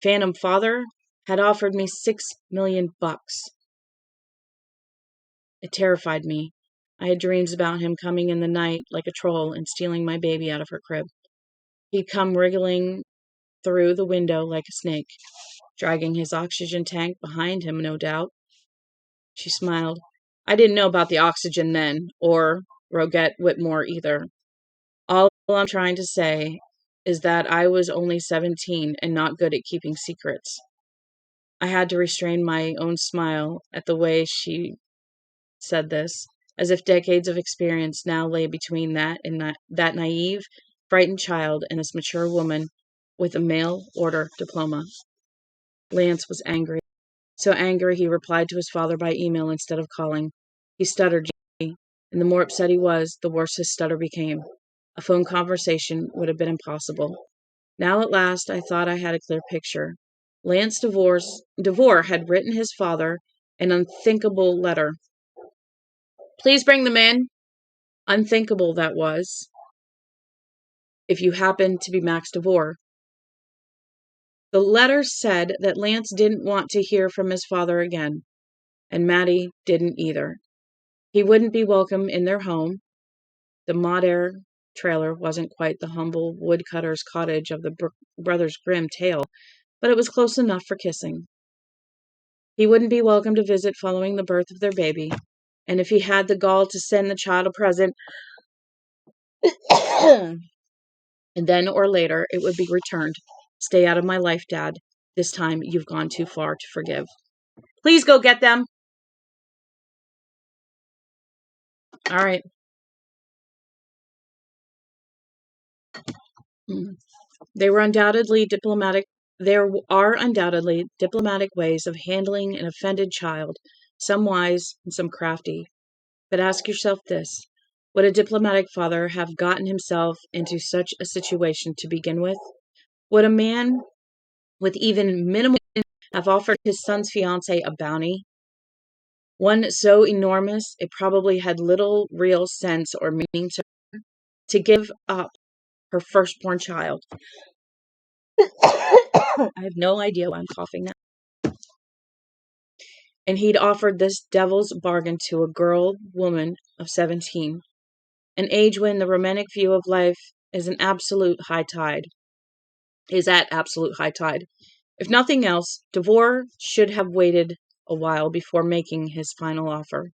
Phantom Father, had offered me $6 million. It terrified me. I had dreams about him coming in the night like a troll and stealing my baby out of her crib. He'd come wriggling through the window like a snake, dragging his oxygen tank behind him, no doubt. She smiled. I didn't know about the oxygen then, or Roget Whitmore either. All I'm trying to say is that I was only 17 and not good at keeping secrets. I had to restrain my own smile at the way she said this, as if decades of experience now lay between that naive, frightened child and this mature woman with a mail-order diploma. Lance was angry. So angry he replied to his father by email instead of calling. He stuttered, and the more upset he was, the worse his stutter became. A phone conversation would have been impossible. Now at last I thought I had a clear picture. Lance Devore had written his father an unthinkable letter. Please bring them in. Unthinkable, that was. If you happen to be Max Devore. The letter said that Lance didn't want to hear from his father again, and Maddie didn't either. He wouldn't be welcome in their home. The Maudair trailer wasn't quite the humble woodcutter's cottage of the Brothers Grimm tale, but it was close enough for kissing. He wouldn't be welcome to visit following the birth of their baby, and if he had the gall to send the child a present, and then or later it would be returned. Stay out of my life, Dad. This time you've gone too far to forgive. Please go get them. All right. There are undoubtedly diplomatic ways of handling an offended child, some wise and some crafty. But ask yourself this. Would a diplomatic father have gotten himself into such a situation to begin with? Would a man with even minimal have offered his son's fiancée a bounty? One so enormous it probably had little real sense or meaning to give up her firstborn child. I have no idea why I'm coughing now. And he'd offered this devil's bargain to a woman of 17, an age when the romantic view of life is at absolute high tide. If nothing else, Devore should have waited a while before making his final offer.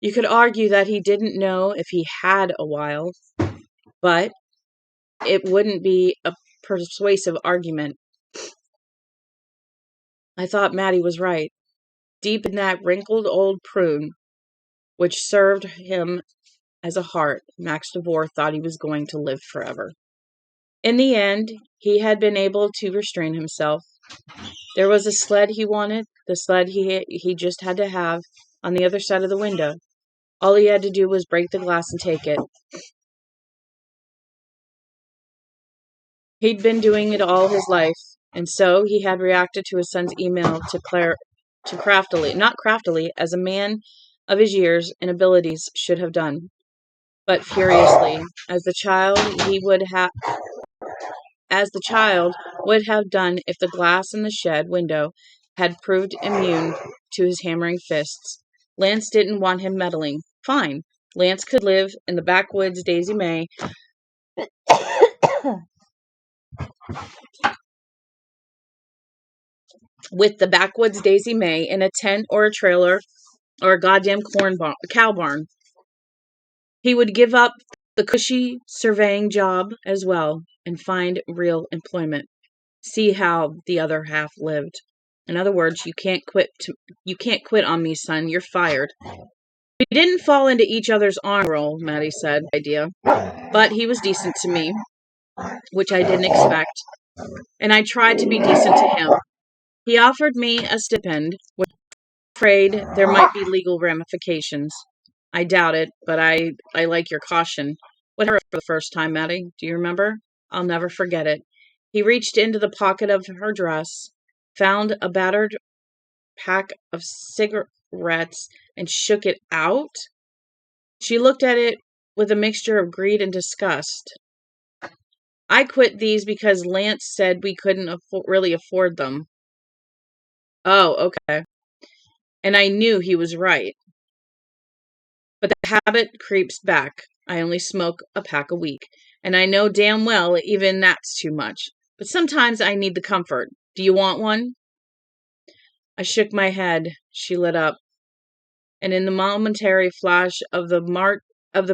You could argue that he didn't know if he had a while, but it wouldn't be a persuasive argument. I thought Mattie was right. Deep in that wrinkled old prune, which served him as a heart, Max Devore thought he was going to live forever. In the end, he had been able to restrain himself. There was a sled he wanted, the sled he just had to have, on the other side of the window. All he had to do was break the glass and take it. He'd been doing it all his life, and so he had reacted to his son's email not craftily, as a man of his years and abilities should have done, but furiously, as the child would have done if the glass in the shed window had proved immune to his hammering fists. Lance didn't want him meddling. Fine. Lance could live in the backwoods Daisy May with the backwoods Daisy May in a tent or a trailer or a goddamn cow barn. He would give up the cushy surveying job as well and find real employment. See how the other half lived. In other words, you can't quit on me, son. You're fired. We didn't fall into each other's arm roll, Mattie said, idea. But he was decent to me, which I didn't expect, and I tried to be decent to him. He offered me a stipend, which I'm afraid there might be legal ramifications. I doubt it, but I like your caution. What happened for the first time, Mattie? Do you remember? I'll never forget it. He reached into the pocket of her dress, found a battered pack of cigarettes, and shook it out. She looked at it with a mixture of greed and disgust. I quit these because Lance said we couldn't really afford them. Oh, okay. And I knew he was right. But the habit creeps back. I only smoke a pack a week, and I know damn well even that's too much. But sometimes I need the comfort. Do you want one? I shook my head. She lit up, and in the momentary flash of the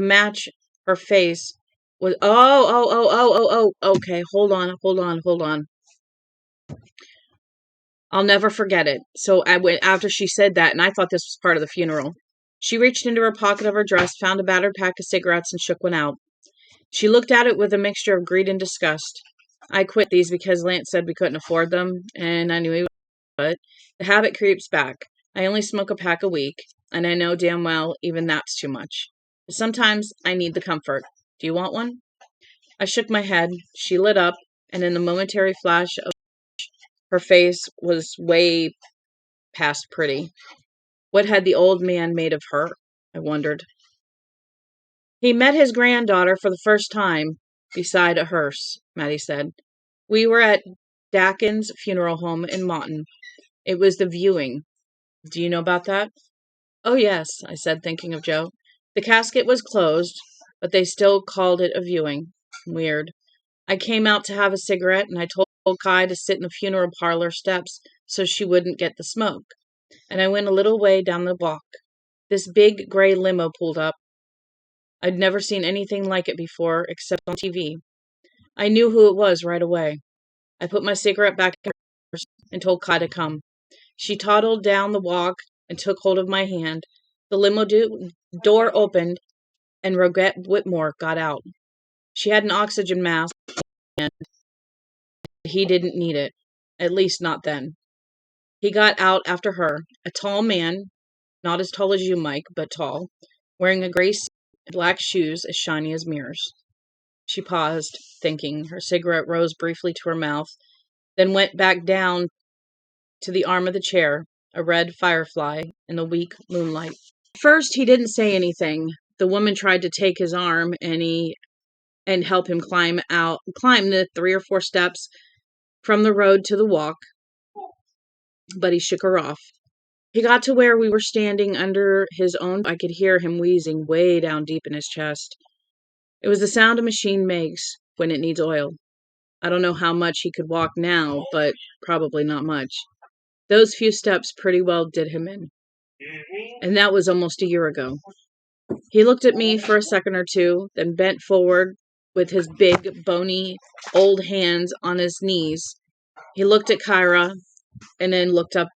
match, her face was okay. Hold on. I'll never forget it. So I went after she said that, and I thought this was part of the funeral. She reached into her pocket of her dress, found a battered pack of cigarettes, and shook one out. She looked at it with a mixture of greed and disgust. I quit these because Lance said we couldn't afford them, and I knew he would, but the habit creeps back. I only smoke a pack a week, and I know damn well even that's too much. But sometimes I need the comfort. Do you want one? I shook my head. She lit up, and in the momentary flash of her face was way past pretty. What had the old man made of her? I wondered. He met his granddaughter for the first time beside a hearse, Mattie said. We were at Dakin's funeral home in Moughton. It was the viewing. Do you know about that? Oh, yes, I said, thinking of Joe. The casket was closed, but they still called it a viewing. Weird. I came out to have a cigarette, and I told Kai to sit in the funeral parlor steps so she wouldn't get the smoke. And I went a little way down the walk. This big gray limo pulled up. I'd never seen anything like it before, except on TV. I knew who it was right away. I put my cigarette back in her purse and told Kai to come. She toddled down the walk and took hold of my hand. The limo door opened, and Roget Whitmore got out. She had an oxygen mask, and he didn't need it. At least not then. He got out after her, a tall man, not as tall as you, Mike, but tall, wearing a gray suit and black shoes as shiny as mirrors. She paused, thinking. Her cigarette rose briefly to her mouth, then went back down to the arm of the chair. a red firefly in the weak moonlight. First, he didn't say anything. The woman tried to take his arm and help him climb the 3 or 4 steps from the road to the walk, but he shook her off. He got to where we were standing under his own. I could hear him wheezing way down deep in his chest. It was the sound a machine makes when it needs oil. I don't know how much he could walk now, but probably not much. Those few steps pretty well did him in. And that was almost a year ago. He looked at me for a second or two, then bent forward with his big, bony, old hands on his knees. He looked at Kyra and then looked up,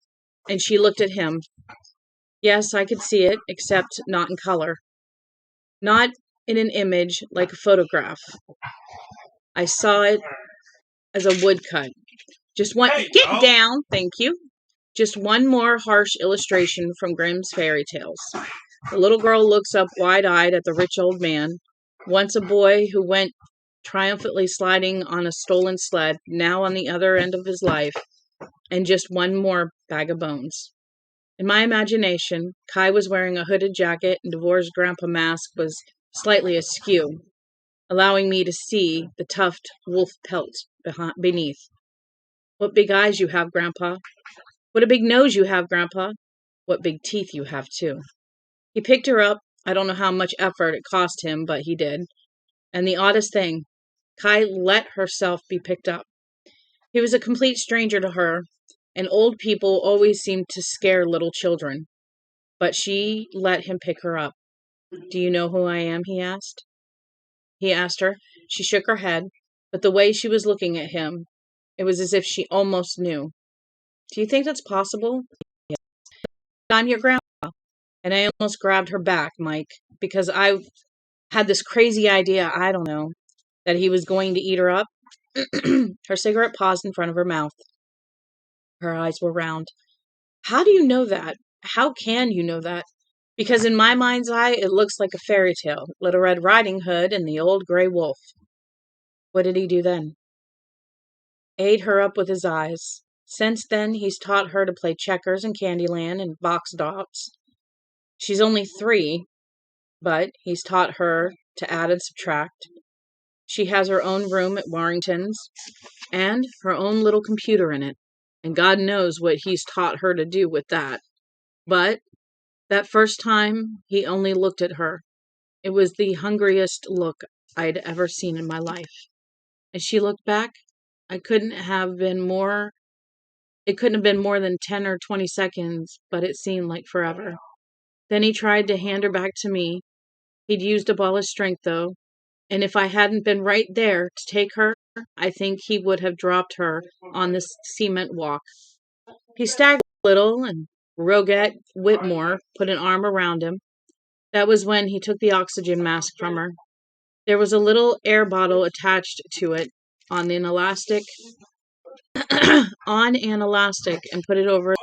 and she looked at him. Yes, I could see it, except not in color. Not in an image like a photograph. I saw it as a woodcut. Just one. Get down, thank you. Just one more harsh illustration from Grimm's fairy tales. The little girl looks up wide-eyed at the rich old man, once a boy who went triumphantly sliding on a stolen sled, now on the other end of his life, and just one more bag of bones. In my imagination, Kai was wearing a hooded jacket and Devor's grandpa mask was slightly askew, allowing me to see the tufted wolf pelt beneath. What big eyes you have, Grandpa. What a big nose you have, Grandpa. What big teeth you have, too. He picked her up. I don't know how much effort it cost him, but he did. And the oddest thing, Kai let herself be picked up. He was a complete stranger to her, and old people always seem to scare little children. But she let him pick her up. Do you know who I am? He asked. He asked her. She shook her head, but the way she was looking at him, it was as if she almost knew. Do you think that's possible? Yes. I'm your grandpa. And I almost grabbed her back, Mike, because I had this crazy idea, I don't know, that he was going to eat her up. Her cigarette paused in front of her mouth. Her eyes were round. How do you know that? How can you know that? Because in my mind's eye, it looks like a fairy tale. Little Red Riding Hood and the old gray wolf. What did he do then? Ate her up with his eyes. Since then, he's taught her to play checkers in Candyland and box dots. She's only 3, but he's taught her to add and subtract. She has her own room at Warrington's and her own little computer in it. And God knows what he's taught her to do with that. But that first time, he only looked at her. It was the hungriest look I'd ever seen in my life. As she looked back, it couldn't have been more than 10 or 20 seconds, but it seemed like forever. Then he tried to hand her back to me. He'd used up all his strength, though, and if I hadn't been right there to take her, I think he would have dropped her on the cement walk. He staggered a little, and Rogette Whitmore put an arm around him. That was when he took the oxygen mask from her. There was a little air bottle attached to it on an elastic, and put it over.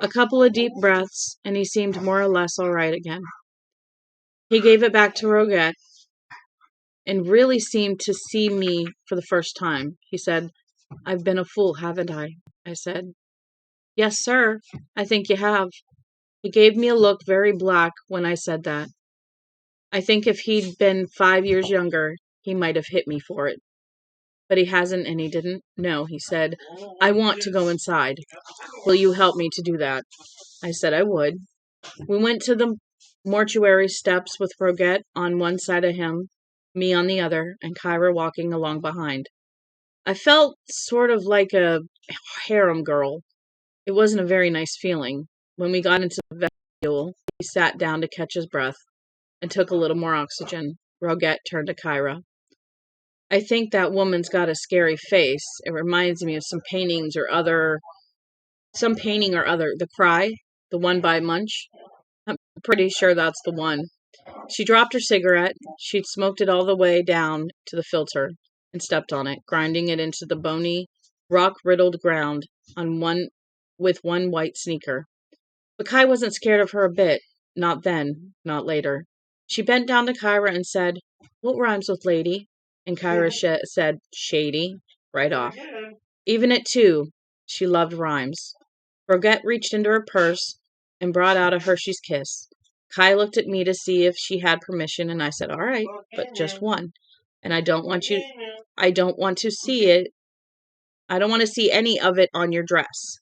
A couple of deep breaths, and he seemed more or less all right again. He gave it back to Rogette and really seemed to see me for the first time. He said, I've been a fool, haven't I? I said, Yes, sir, I think you have. He gave me a look very black when I said that. I think if he'd been 5 years younger, he might have hit me for it. But he hasn't, and he didn't. No, he said, I want to go inside. Will you help me to do that? I said I would. We went to the mortuary steps with Rogette on one side of him, me on the other, and Kyra walking along behind. I felt sort of like a harem girl. It wasn't a very nice feeling. When we got into the vestibule, he sat down to catch his breath and took a little more oxygen. Rogette turned to Kyra. I think that woman's got a scary face. It reminds me of some painting or other. The Cry, the one by Munch. I'm pretty sure that's the one. She dropped her cigarette. She'd smoked it all the way down to the filter and stepped on it, grinding it into the bony, rock-riddled ground with one white sneaker. But Kai wasn't scared of her a bit. Not then, not later. She bent down to Kyra and said, What rhymes with lady? And Kyra said, Shady, right off. Even at 2, she loved rhymes. Roget reached into her purse and brought out a Hershey's Kiss. Kai looked at me to see if she had permission, and I said, "All right, but just one. And I don't want to see it. I don't want to see any of it on your dress."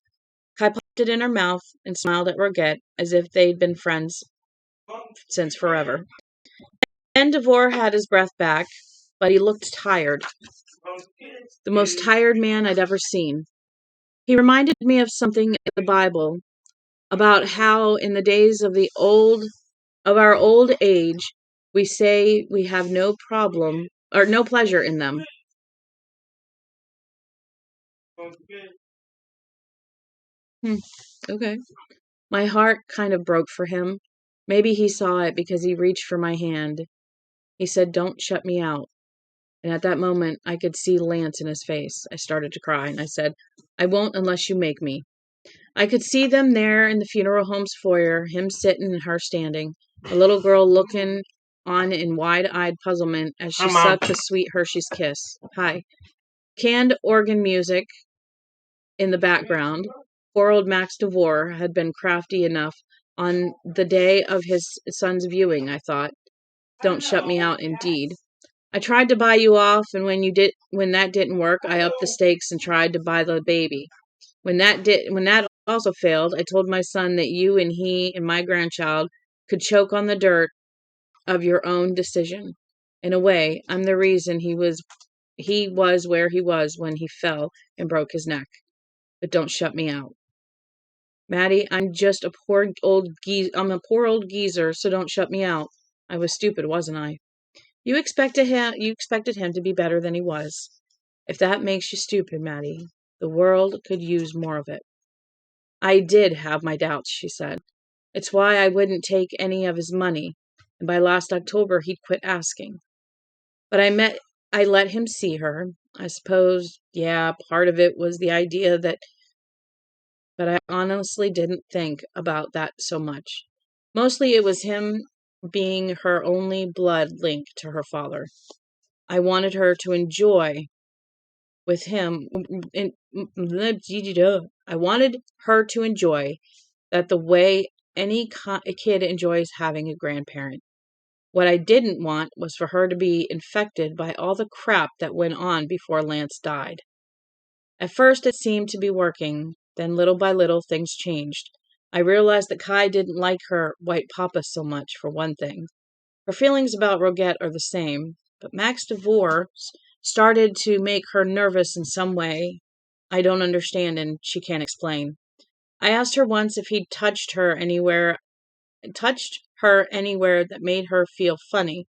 Kai popped it in her mouth and smiled at Roget as if they'd been friends since forever. Then Devore had his breath back, but he looked tired. The most tired man I'd ever seen. He reminded me of something in the Bible about how in the days of our old age, we say we have no problem or no pleasure in them. Okay. My heart kind of broke for him. Maybe he saw it because he reached for my hand. He said, "Don't shut me out." And at that moment, I could see Lance in his face. I started to cry, and I said, "I won't unless you make me." I could see them there in the funeral home's foyer, him sitting and her standing, the little girl looking on in wide-eyed puzzlement as she sucked the sweet Hershey's Kiss. Hi. Canned organ music in the background. Poor old Max Devore had been crafty enough on the day of his son's viewing, I thought. Don't shut me out, indeed. I tried to buy you off, and when that didn't work, I upped the stakes and tried to buy the baby. When that also failed, I told my son that you and he and my grandchild could choke on the dirt of your own decision. In a way, I'm the reason he was where he was when he fell and broke his neck. But don't shut me out. Maddie, I'm a poor old geezer, so don't shut me out. I was stupid, wasn't I? You expected him to be better than he was. If that makes you stupid, Maddie, the world could use more of it. I did have my doubts, she said. It's why I wouldn't take any of his money, and by last October he'd quit asking. But I let him see her. I suppose, yeah, part of it was the idea but I honestly didn't think about that so much. Mostly it was him being her only blood link to her father. I wanted her to enjoy with him. I wanted her to enjoy that the way any kid enjoys having a grandparent. What I didn't want was for her to be infected by all the crap that went on before Lance died. At first it seemed to be working, then little by little things changed. I realized that Kai didn't like her white papa so much, for one thing. Her feelings about Roget are the same, but Max Devore started to make her nervous in some way I don't understand and she can't explain. I asked her once if he'd touched her anywhere that made her feel funny.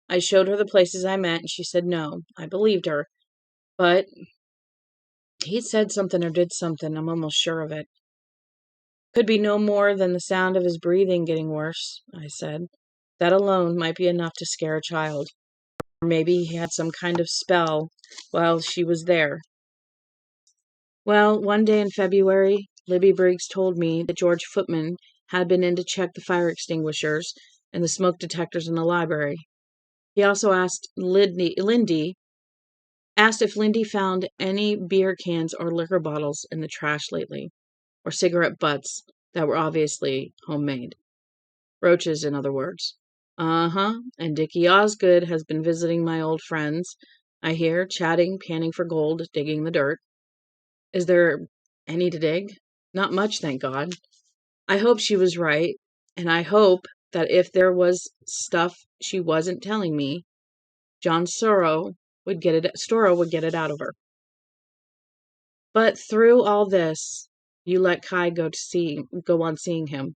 I showed her the places I meant, and she said no. I believed her. But he said something or did something, I'm almost sure of it. Could be no more than the sound of his breathing getting worse, I said. That alone might be enough to scare a child. Or maybe he had some kind of spell while she was there. Well, one day in February, Libby Briggs told me that George Footman had been in to check the fire extinguishers and the smoke detectors in the library. He also asked if Lindy found any beer cans or liquor bottles in the trash lately, or cigarette butts that were obviously homemade. Roaches, in other words. Uh-huh, and Dickie Osgood has been visiting my old friends, I hear, chatting, panning for gold, digging the dirt. Is there any to dig? Not much, thank God. I hope she was right, and I hope that if there was stuff she wasn't telling me, John Storrow would get it out of her. But through all this, you let Kai go on seeing him.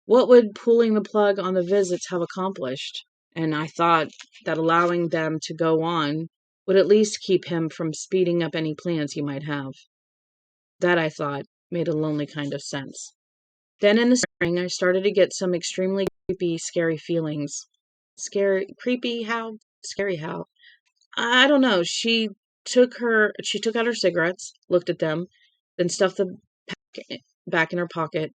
What would pulling the plug on the visits have accomplished? And I thought that allowing them to go on would at least keep him from speeding up any plans he might have. That, I thought, made a lonely kind of sense. Then in the spring, I started to get some extremely creepy, scary feelings. Creepy how? Scary how? I don't know. She took out her cigarettes, looked at them, then stuffed the pack back in her pocket.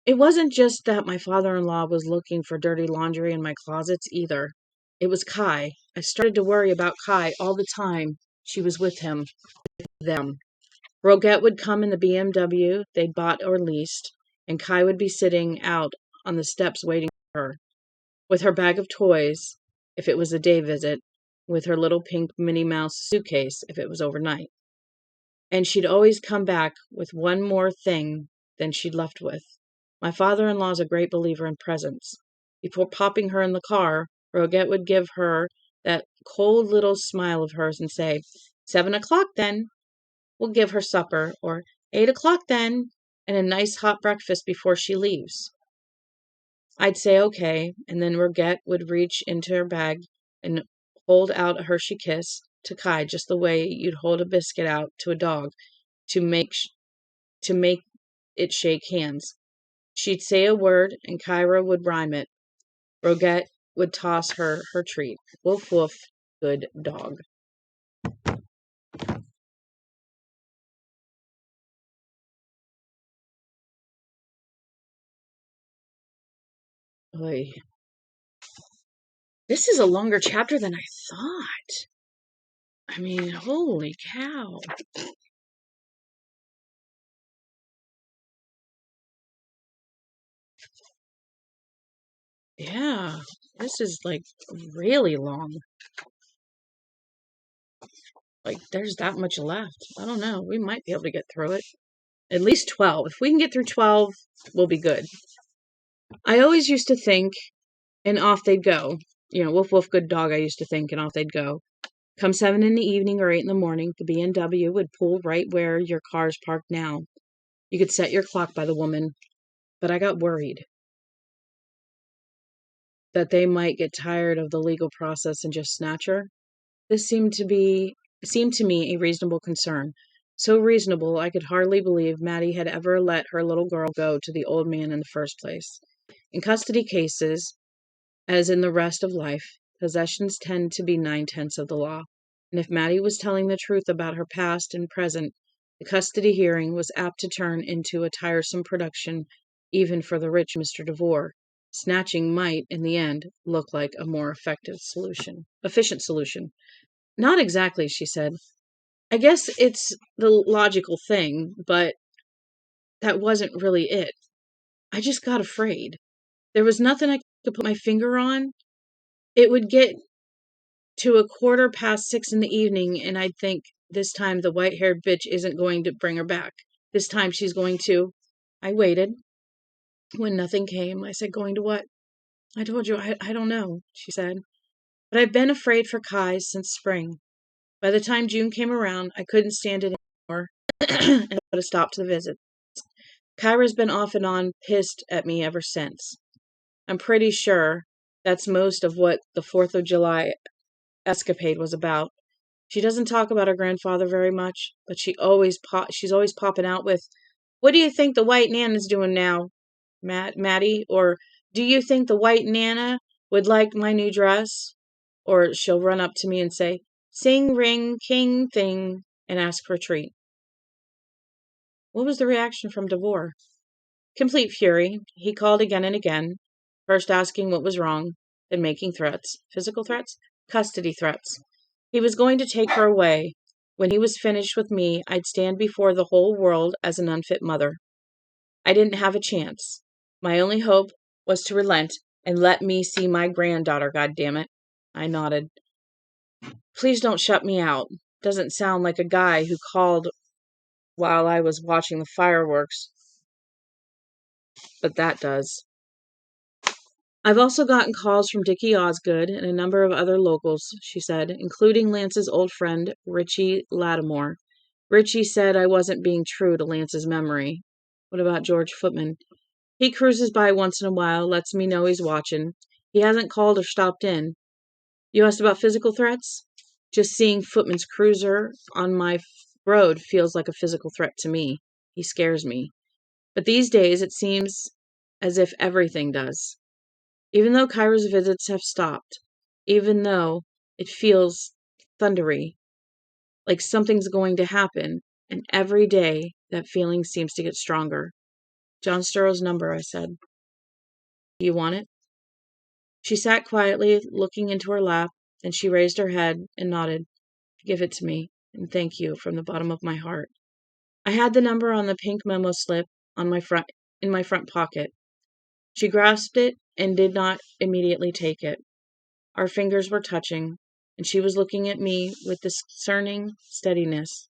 It wasn't just that my father-in-law was looking for dirty laundry in my closets either. It was Kai. I started to worry about Kai all the time she was with them. Roget would come in the BMW they'd bought or leased, and Kai would be sitting out on the steps waiting for her, with her bag of toys, if it was a day visit, with her little pink Minnie Mouse suitcase, if it was overnight. And she'd always come back with one more thing than she'd left with. My father-in-law's a great believer in presents. Before popping her in the car, Roget would give her that cold little smile of hers and say, 7 o'clock then. We'll give her supper, or 8 o'clock then, and a nice hot breakfast before she leaves. I'd say okay, and then Roget would reach into her bag and hold out a Hershey kiss to Kai just the way you'd hold a biscuit out to a dog to make it shake hands. She'd say a word, and Kyra would rhyme it. Roget would toss her treat. Woof, woof, good dog. Oy. This is a longer chapter than I thought. I mean, holy cow. Yeah, this is like really long. Like, there's that much left. I don't know. We might be able to get through it. At least 12. If we can get through 12, we'll be good. I always used to think, and off they'd go. Woof, woof, good dog, I used to think, and off they'd go. Come 7 in the evening or 8 in the morning, the BMW would pull right where your car's parked now. You could set your clock by the woman, but I got worried that they might get tired of the legal process and just snatch her. This seemed to me a reasonable concern. So reasonable I could hardly believe Maddie had ever let her little girl go to the old man in the first place. In custody cases, as in the rest of life, possessions tend to be 9/10 of the law. And if Maddie was telling the truth about her past and present, the custody hearing was apt to turn into a tiresome production, even for the rich Mr. Devore. Snatching might, in the end, look like a more efficient solution. Not exactly, she said. I guess it's the logical thing, but that wasn't really it. I just got afraid. There was nothing I could put my finger on. It would get to 6:15 in the evening, and I'd think, this time the white-haired bitch isn't going to bring her back. This time she's going to. I waited. When nothing came, I said, going to what? I told you, I don't know, she said. But I've been afraid for Kai since spring. By the time June came around, I couldn't stand it anymore and put a stop to the visit. Kyra's been off and on pissed at me ever since. I'm pretty sure that's most of what the 4th of July escapade was about. She doesn't talk about her grandfather very much, but she's always popping out with, "What do you think the white Nana's doing now, Maddie?" Or, "Do you think the white Nana would like my new dress?" Or she'll run up to me and say, "Sing, ring, king, thing," and ask for a treat. What was the reaction from Devore? Complete fury. He called again and again, first asking what was wrong, then making threats. Physical threats? Custody threats. He was going to take her away. When he was finished with me, I'd stand before the whole world as an unfit mother. I didn't have a chance. My only hope was to relent and let me see my granddaughter, goddammit. I nodded. Please don't shut me out. Doesn't sound like a guy who called while I was watching the fireworks. But that does. I've also gotten calls from Dickie Osgood and a number of other locals, she said, including Lance's old friend, Richie Lattimore. Richie said I wasn't being true to Lance's memory. What about George Footman? He cruises by once in a while, lets me know he's watching. He hasn't called or stopped in. You asked about physical threats? Just seeing Footman's cruiser on my road feels like a physical threat to me. He scares me. But these days it seems as if everything does. Even though Kyra's visits have stopped, even though it feels thundery, like something's going to happen, and every day that feeling seems to get stronger. John Sturrow's number, I said. Do you want it? She sat quietly, looking into her lap, then she raised her head and nodded. Give it to me, and thank you from the bottom of my heart. I had the number on the pink memo slip in my front pocket. She grasped it and did not immediately take it. Our fingers were touching, and she was looking at me with discerning steadiness.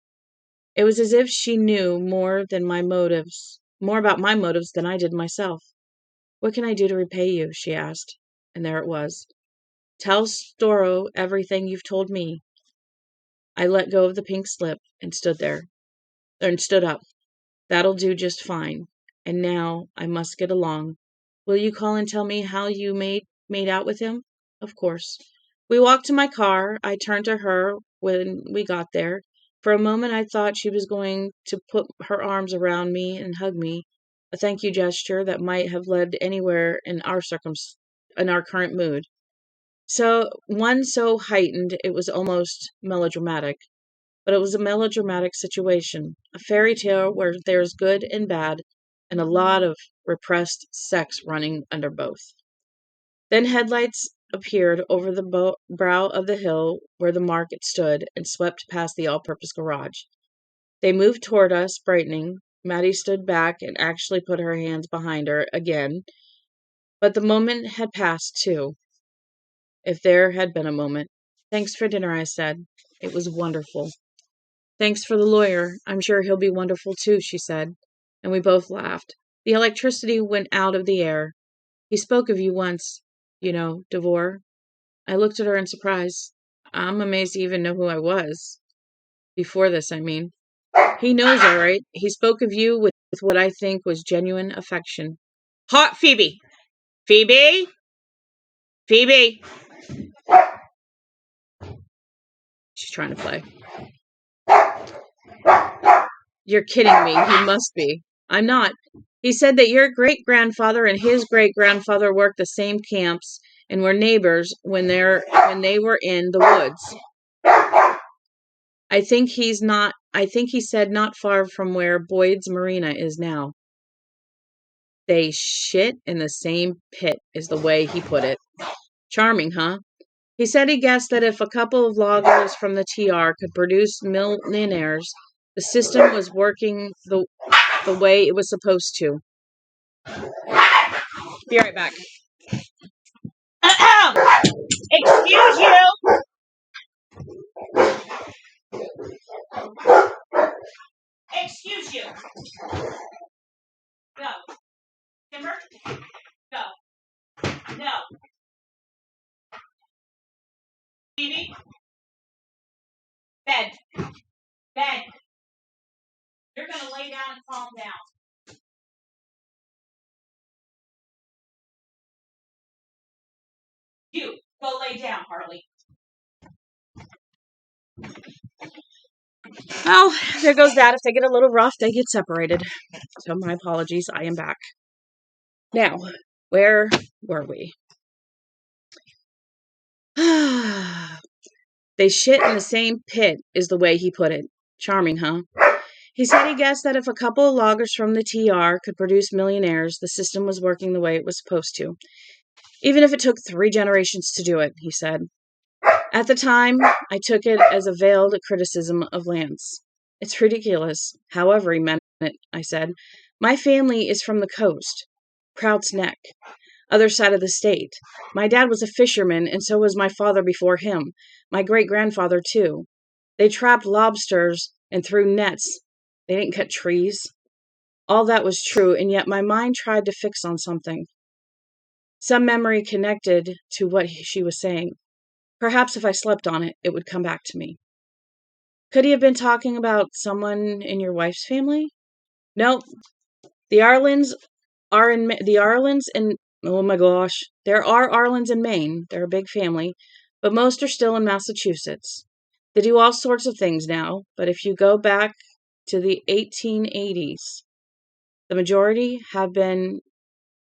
It was as if she knew more about my motives than I did myself. What can I do to repay you? She asked, and there it was. Tell Storrow everything you've told me. I let go of the pink slip and stood up. That'll do just fine. And now I must get along. Will you call and tell me how you made out with him? Of course. We walked to my car. I turned to her when we got there. For a moment I thought she was going to put her arms around me and hug me, a thank you gesture that might have led anywhere in our current mood. So heightened it was almost melodramatic. But it was a melodramatic situation, a fairy tale where there's good and bad, and a lot of repressed sex running under both. Then headlights appeared over the brow of the hill where the market stood and swept past the all-purpose garage. They moved toward us, brightening. Maddie stood back and actually put her hands behind her again. But the moment had passed, too. If there had been a moment. Thanks for dinner, I said. It was wonderful. Thanks for the lawyer. I'm sure he'll be wonderful too, she said, and we both laughed. The electricity went out of the air. He spoke of you once, Devore. I looked at her in surprise. I'm amazed he even knew who I was. Before this, I mean. He knows, all right. He spoke of you with what I think was genuine affection. Hot Phoebe! Phoebe! Phoebe! She's trying to play. You're kidding me. He must be. I'm not. He said that your great-grandfather and his great-grandfather worked the same camps and were neighbors when they were in the woods. I think he said not far from where Boyd's Marina is now. They shit in the same pit, is the way he put it. Charming, huh? He said he guessed that if a couple of loggers from the TR could produce millionaires, the system was working the way it was supposed to. Be right back. Excuse you! Excuse you! Go. Timber? Go. No. Phoebe? Bed. Bed. You're gonna lay down and calm down. You, go lay down, Harley. Well, there goes that. If they get a little rough, they get separated. So my apologies. I am back. Now, where were we? They shit in the same pit, is the way he put it. Charming, huh? He said he guessed that if a couple of loggers from the TR could produce millionaires, the system was working the way it was supposed to. Even if it took 3 generations to do it, he said. At the time, I took it as a veiled criticism of Lance. It's ridiculous. However, he meant it, I said. My family is from the coast. Prout's Neck. Other side of the state. My dad was a fisherman, and so was my father before him. My great-grandfather, too. They trapped lobsters and threw nets. They didn't cut trees. All that was true, and yet my mind tried to fix on something. Some memory connected to what she was saying. Perhaps if I slept on it, it would come back to me. Could he have been talking about someone in your wife's family? No. The Arlens are in the Arlens and oh my gosh, there are Arlens in Maine. They're a big family, but most are still in Massachusetts. They do all sorts of things now, but if you go back to the 1880s, the majority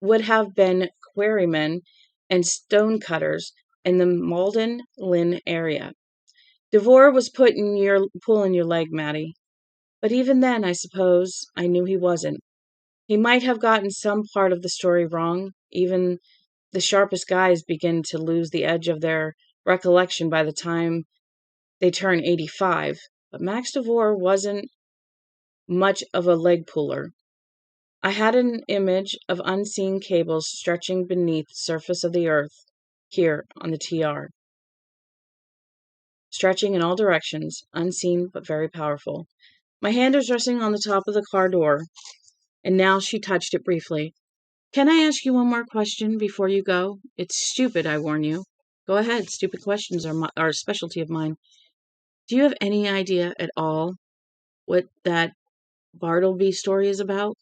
would have been quarrymen and stonecutters in the Malden Lynn area. Devore was pulling your leg, Maddie. But even then, I suppose, I knew he wasn't. He might have gotten some part of the story wrong. Even the sharpest guys begin to lose the edge of their recollection by the time they turn 85. But Max Devore wasn't much of a leg puller. I had an image of unseen cables stretching beneath the surface of the earth here on the TR, stretching in all directions, unseen but very powerful. My hand was resting on the top of the car door, and now she touched it briefly. Can I ask you one more question before you go? It's stupid, I warn you. Go ahead, stupid questions are a specialty of mine. Do you have any idea at all what that Bartleby story is about?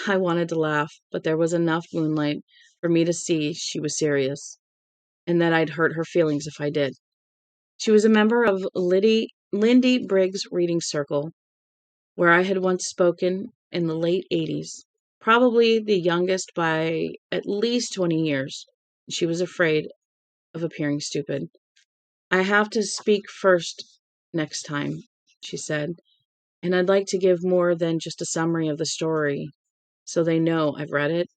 I wanted to laugh, but there was enough moonlight for me to see she was serious, and that I'd hurt her feelings if I did. She was a member of Lindy Briggs' reading circle, where I had once spoken in the late 80s, probably the youngest by at least 20 years. She was afraid of appearing stupid. I have to speak first next time, she said, and I'd like to give more than just a summary of the story so they know I've read it.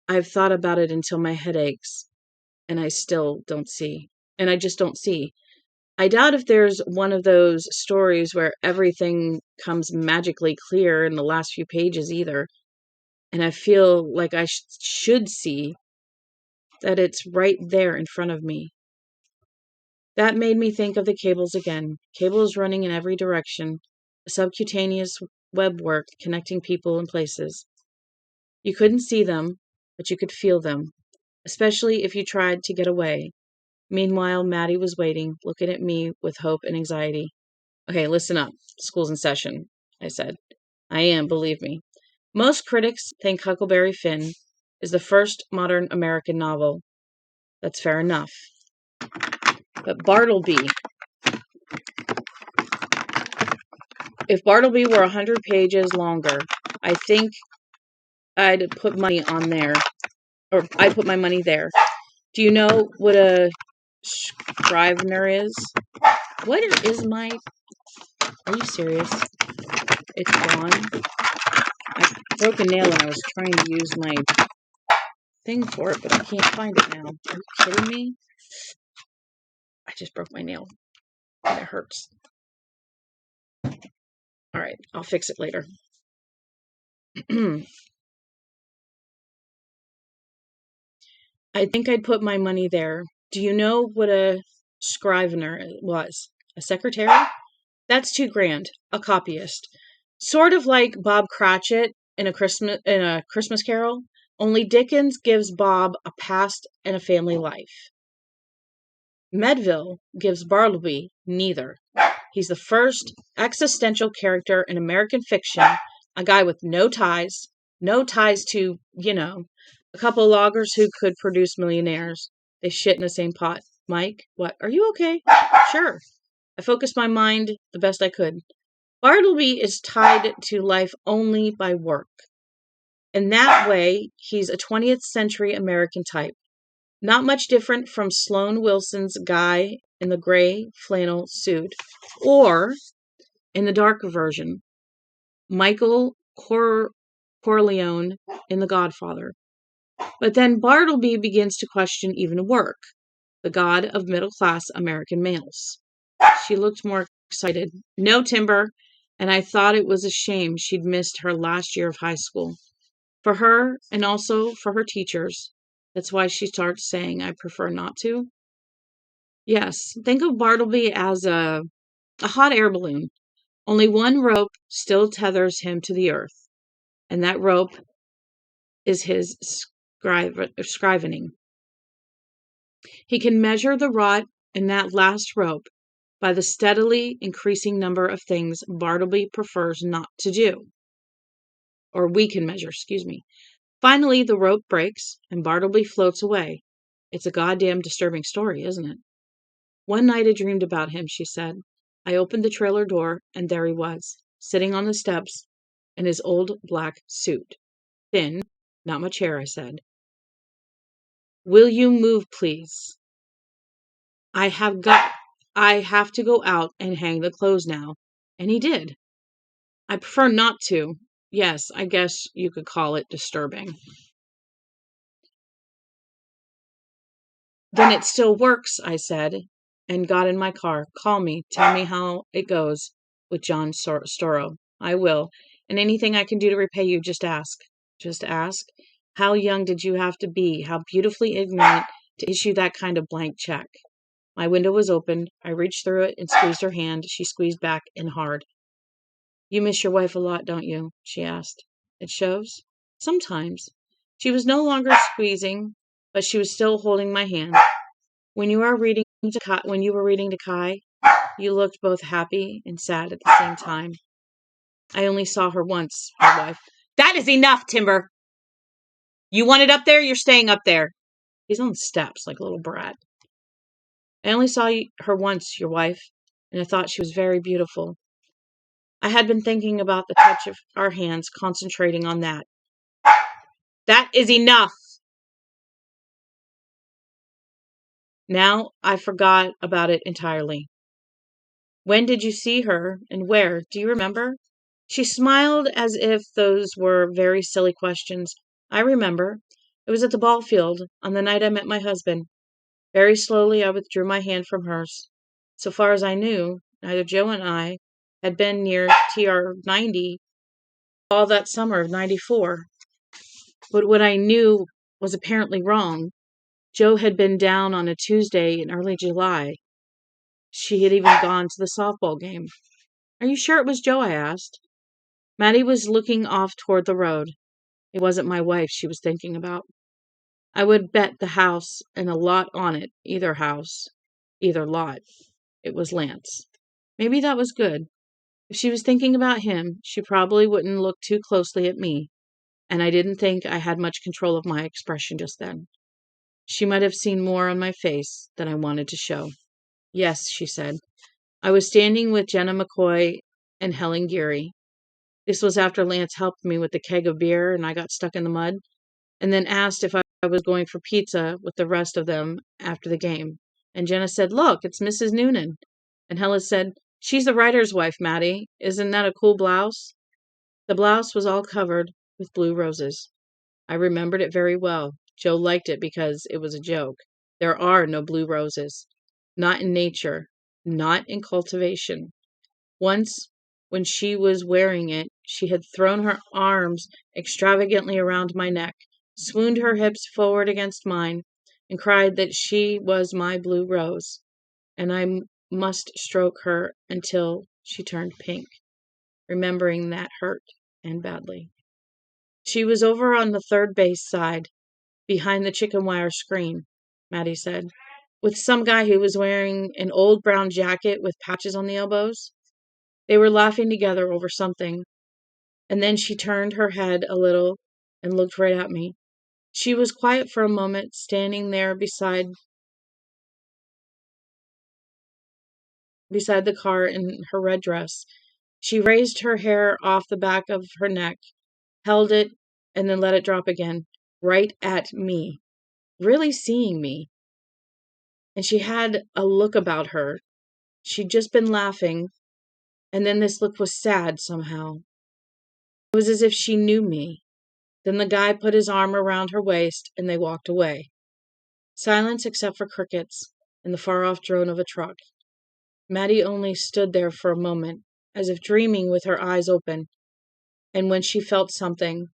I've thought about it until my head aches, and I still don't see. And I just don't see. I doubt if there's one of those stories where everything comes magically clear in the last few pages either. And I feel like I should see that it's right there in front of me. That made me think of the cables again. Cables running in every direction, a subcutaneous webwork connecting people and places. You couldn't see them, but you could feel them, especially if you tried to get away. Meanwhile, Maddie was waiting, looking at me with hope and anxiety. Okay, listen up. School's in session, I said. I am, believe me. Most critics think Huckleberry Finn is the first modern American novel. That's fair enough. But Bartleby, if Bartleby were 100 pages longer, I think I'd put money on there, or I'd put my money there. Do you know what a Scrivener is? What is my... Are you serious? It's gone. I broke a nail and I was trying to use my thing for it, but I can't find it now. Are you kidding me? I just broke my nail and it hurts. All right, I'll fix it later. I think I'd put my money there. Do you know what a Scrivener was? A secretary? That's $2,000. A copyist. Sort of like Bob Cratchit in a Christmas Carol, only Dickens gives Bob a past and a family life. Medville gives Bartleby neither. He's the first existential character in American fiction, a guy with no ties to, a couple loggers who could produce millionaires. They shit in the same pot. Mike, what? Are you okay? Sure. I focused my mind the best I could. Bartleby is tied to life only by work. In that way, he's a 20th century American type. Not much different from Sloane Wilson's guy in the gray flannel suit, or, in the darker version, Michael Corleone in The Godfather. But then Bartleby begins to question even work, the god of middle-class American males. She looked more excited. No, Timber, and I thought it was a shame she'd missed her last year of high school. For her, and also for her teachers. That's why she starts saying, I prefer not to. Yes, think of Bartleby as a hot air balloon. Only one rope still tethers him to the earth, and that rope is his scrivening. He can measure the rot in that last rope by the steadily increasing number of things Bartleby prefers not to do. Or we can measure, excuse me. Finally, the rope breaks, and Bartleby floats away. It's a goddamn disturbing story, isn't it? One night I dreamed about him, she said. I opened the trailer door, and there he was, sitting on the steps in his old black suit. Thin, not much hair, I said. Will you move, please? I have to go out and hang the clothes now. And he did. I prefer not to. Yes, I guess you could call it disturbing. Then it still works, I said, and got in my car. Call me. Tell me how it goes. with John Storrow. I will. And anything I can do to repay you, just ask. Just ask? How young did you have to be? How beautifully ignorant to issue that kind of blank check? My window was opened. I reached through it and squeezed her hand. She squeezed back and hard. You miss your wife a lot, don't you? She asked. It shows? Sometimes. She was no longer squeezing, but she was still holding my hand. When you were reading to Kai, you looked both happy and sad at the same time. I only saw her once, my wife. That is enough, Timber! You want it up there? You're staying up there. He's on the steps like a little brat. I only saw her once, your wife, and I thought she was very beautiful. I had been thinking about the touch of our hands, concentrating on that. That is enough! Now I forgot about it entirely. When did you see her, and where? Do you remember? She smiled as if those were very silly questions. I remember. It was at the ball field, on the night I met my husband. Very slowly I withdrew my hand from hers. So far as I knew, neither Joe and I had been near TR 90 all that summer of 94. But what I knew was apparently wrong. Joe had been down on a Tuesday in early July. She had even gone to the softball game. Are you sure it was Joe? I asked. Maddie was looking off toward the road. It wasn't my wife she was thinking about. I would bet the house and a lot on it, either house, either lot. It was Lance. Maybe that was good. If she was thinking about him, she probably wouldn't look too closely at me, and I didn't think I had much control of my expression just then. She might have seen more on my face than I wanted to show. Yes, she said. I was standing with Jenna McCoy and Helen Geary. This was after Lance helped me with the keg of beer and I got stuck in the mud, and then asked if I was going for pizza with the rest of them after the game. And Jenna said, Look, it's Mrs. Noonan. And Helen said, She's the writer's wife, Maddie. Isn't that a cool blouse? The blouse was all covered with blue roses. I remembered it very well. Joe liked it because it was a joke. There are no blue roses. Not in nature. Not in cultivation. Once, when she was wearing it, she had thrown her arms extravagantly around my neck, swooned her hips forward against mine, and cried that she was my blue rose, and I must stroke her until she turned pink. Remembering that hurt, and badly. She was over on the third base side, behind the chicken wire screen, Maddie said, with some guy who was wearing an old brown jacket with patches on the elbows. They were laughing together over something, and then she turned her head a little and looked right at me. She was quiet for a moment, standing there beside the car in her red dress. She raised her hair off the back of her neck, held it, and then let it drop again, right at me, really seeing me. And she had a look about her. She'd just been laughing, and then this look was sad somehow. It was as if she knew me. Then the guy put his arm around her waist, and they walked away. Silence except for crickets and the far-off drone of a truck. Maddie only stood there for a moment, as if dreaming with her eyes open, and when she felt something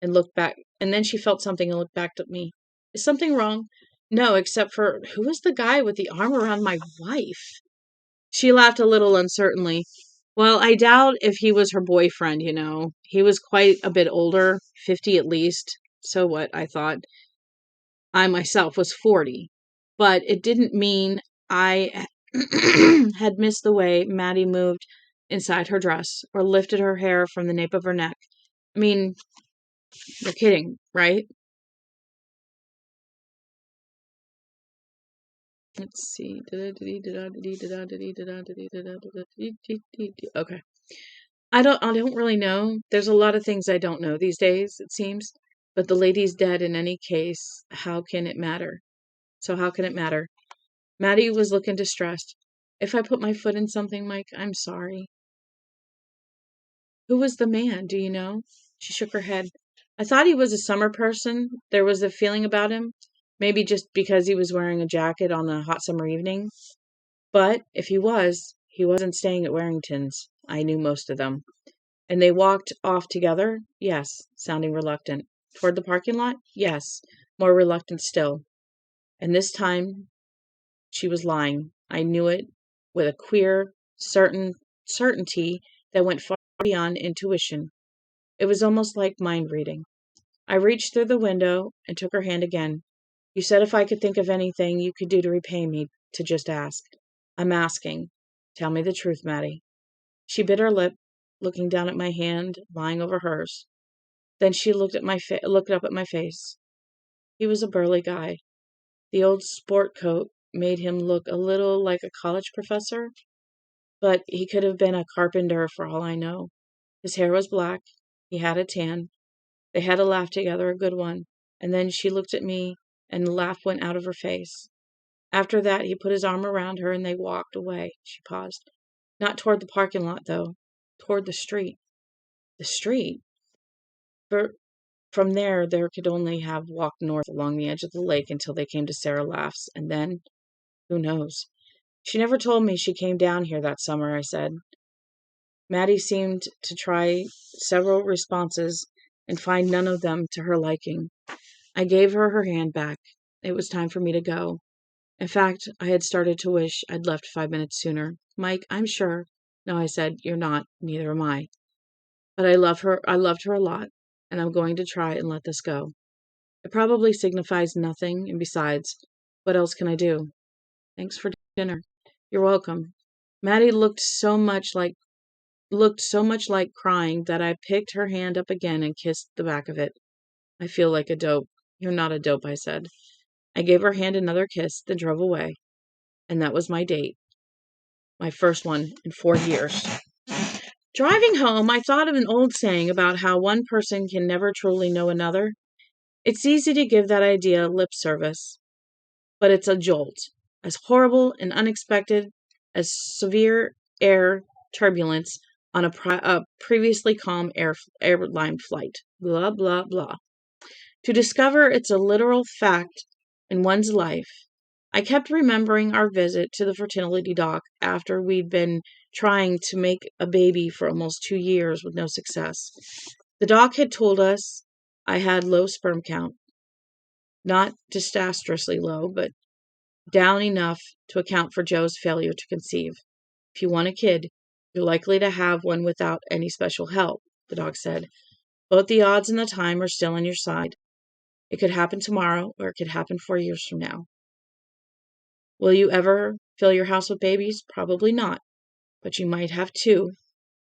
and looked back, at me. Is something wrong? No, except for, who was the guy with the arm around my wife? She laughed a little uncertainly. Well, I doubt if he was her boyfriend, you know. He was quite a bit older, 50 at least. So what, I thought. I myself was 40. But it didn't mean I had missed the way Maddie moved inside her dress, or lifted her hair from the nape of her neck. I mean, you're kidding, right? Let's see. Okay. I don't really know. There's a lot of things I don't know these days, it seems. But the lady's dead in any case. How can it matter? So how can it matter? Maddie was looking distressed. If I put my foot in something, Mike, I'm sorry. Who was the man? Do you know? She shook her head. I thought he was a summer person. There was a feeling about him. Maybe just because he was wearing a jacket on a hot summer evening. But if he wasn't staying at Warrington's. I knew most of them. And they walked off together? Yes, sounding reluctant. Toward the parking lot? Yes, more reluctant still. And this time she was lying. I knew it with a queer certainty that went far beyond intuition. It was almost like mind reading. I reached through the window and took her hand again. You said if I could think of anything you could do to repay me, to just ask. I'm asking. Tell me the truth, Maddie. She bit her lip, looking down at my hand lying over hers. Then she looked up at my face. He was a burly guy. The old sport coat made him look a little like a college professor, but he could have been a carpenter for all I know. His hair was black. He had a tan. They had a laugh together, a good one, and then she looked at me, and the laugh went out of her face. After that, he put his arm around her, and they walked away. She paused. Not toward the parking lot, though. Toward the street. The street? From there, they could only have walked north along the edge of the lake until they came to Sara Laughs, and then, who knows? She never told me she came down here that summer, I said. Maddie seemed to try several responses and find none of them to her liking. I gave her her hand back. It was time for me to go. In fact, I had started to wish I'd left 5 minutes sooner. Mike, I'm sure. No, I said, you're not. Neither am I. But I loved her a lot, and I'm going to try and let this go. It probably signifies nothing, and besides, what else can I do? Thanks for dinner. You're welcome. Maddie looked so much like crying that I picked her hand up again and kissed the back of it. I feel like a dope. You're not a dope, I said. I gave her hand another kiss, then drove away. And that was my date. My first one in 4 years. Driving home, I thought of an old saying about how one person can never truly know another. It's easy to give that idea lip service, but it's a jolt, as horrible and unexpected as severe air turbulence on a previously calm airline flight. Blah, blah, blah. To discover it's a literal fact in one's life. I kept remembering our visit to the fertility doc after we'd been trying to make a baby for almost 2 years with no success. The doc had told us I had low sperm count. Not disastrously low, but down enough to account for Joe's failure to conceive. If you want a kid, you're likely to have one without any special help, the doc said. Both the odds and the time are still on your side. It could happen tomorrow, or it could happen 4 years from now. Will you ever fill your house with babies? Probably not. But you might have 2,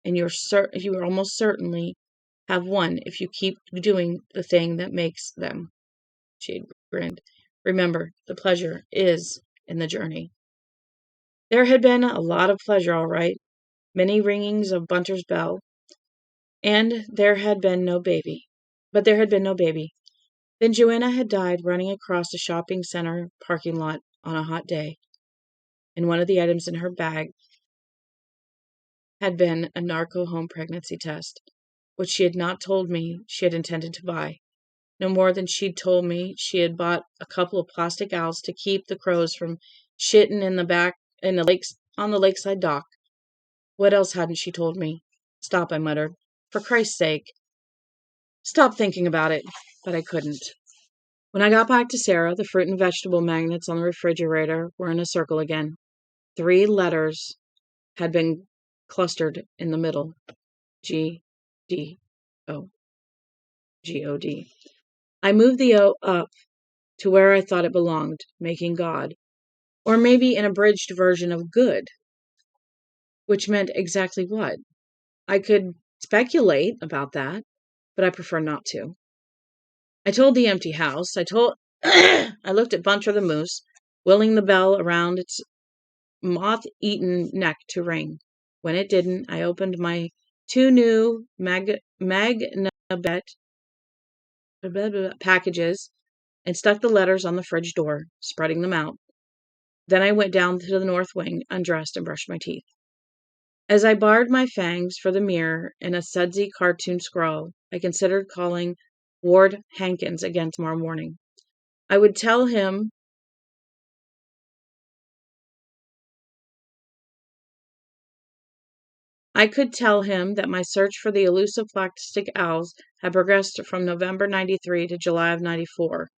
and you will almost certainly have 1 if you keep doing the thing that makes them. She grinned. Remember, the pleasure is in the journey. There had been a lot of pleasure, all right. Many ringings of Bunter's bell. And there had been no baby. But there had been no baby. Then Joanna had died running across a shopping center parking lot on a hot day. And one of the items in her bag had been a narco home pregnancy test, which she had not told me she had intended to buy. No more than she'd told me she had bought a couple of plastic owls to keep the crows from shitting on the lakeside dock. What else hadn't she told me? Stop, I muttered. For Christ's sake. Stop thinking about it. But I couldn't. When I got back to Sara, the fruit and vegetable magnets on the refrigerator were in a circle again. 3 letters had been clustered in the middle. G-D-O. G-O-D. I moved the O up to where I thought it belonged, making God. Or maybe an abridged version of good. Which meant exactly what? I could speculate about that, but I prefer not to. I told the empty house. I looked at Bunter the moose, willing the bell around its moth-eaten neck to ring. When it didn't, I opened my 2 new Magnabet packages and stuck the letters on the fridge door, spreading them out. Then I went down to the north wing, undressed, and brushed my teeth. As I barred my fangs for the mirror in a sudsy cartoon scrawl, I considered calling Ward Hankins again tomorrow morning. I would tell him I could tell him that my search for the elusive plastic owls had progressed from November 93 to July of 94.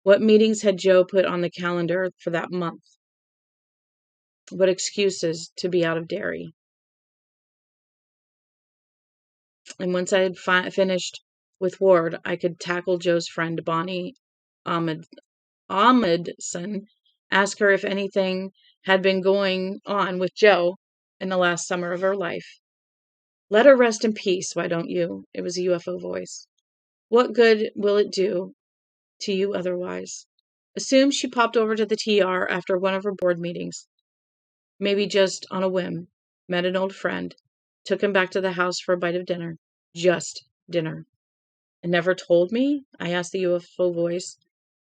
What meetings had Joe put on the calendar for that month? What excuses to be out of dairy? And once I had finished with Ward, I could tackle Joe's friend Bonnie Ahmedson, ask her if anything had been going on with Joe in the last summer of her life. Let her rest in peace, why don't you? It was a UFO voice. What good will it do to you otherwise? Assume she popped over to the TR after one of her board meetings. Maybe just on a whim. Met an old friend. Took him back to the house for a bite of dinner. Just dinner. And never told me? I asked the UFO voice,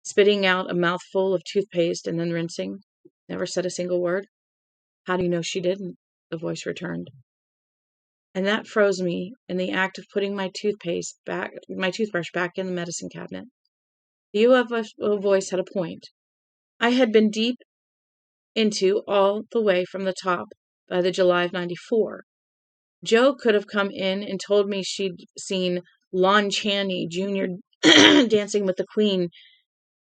spitting out a mouthful of toothpaste and then rinsing. Never said a single word. How do you know she didn't? The voice returned. And that froze me in the act of putting my toothbrush back in the medicine cabinet. The UFO voice had a point. I had been deep into all the way from the top by the July of 94. Joe could have come in and told me she'd seen Lon Chaney Jr. dancing with the Queen,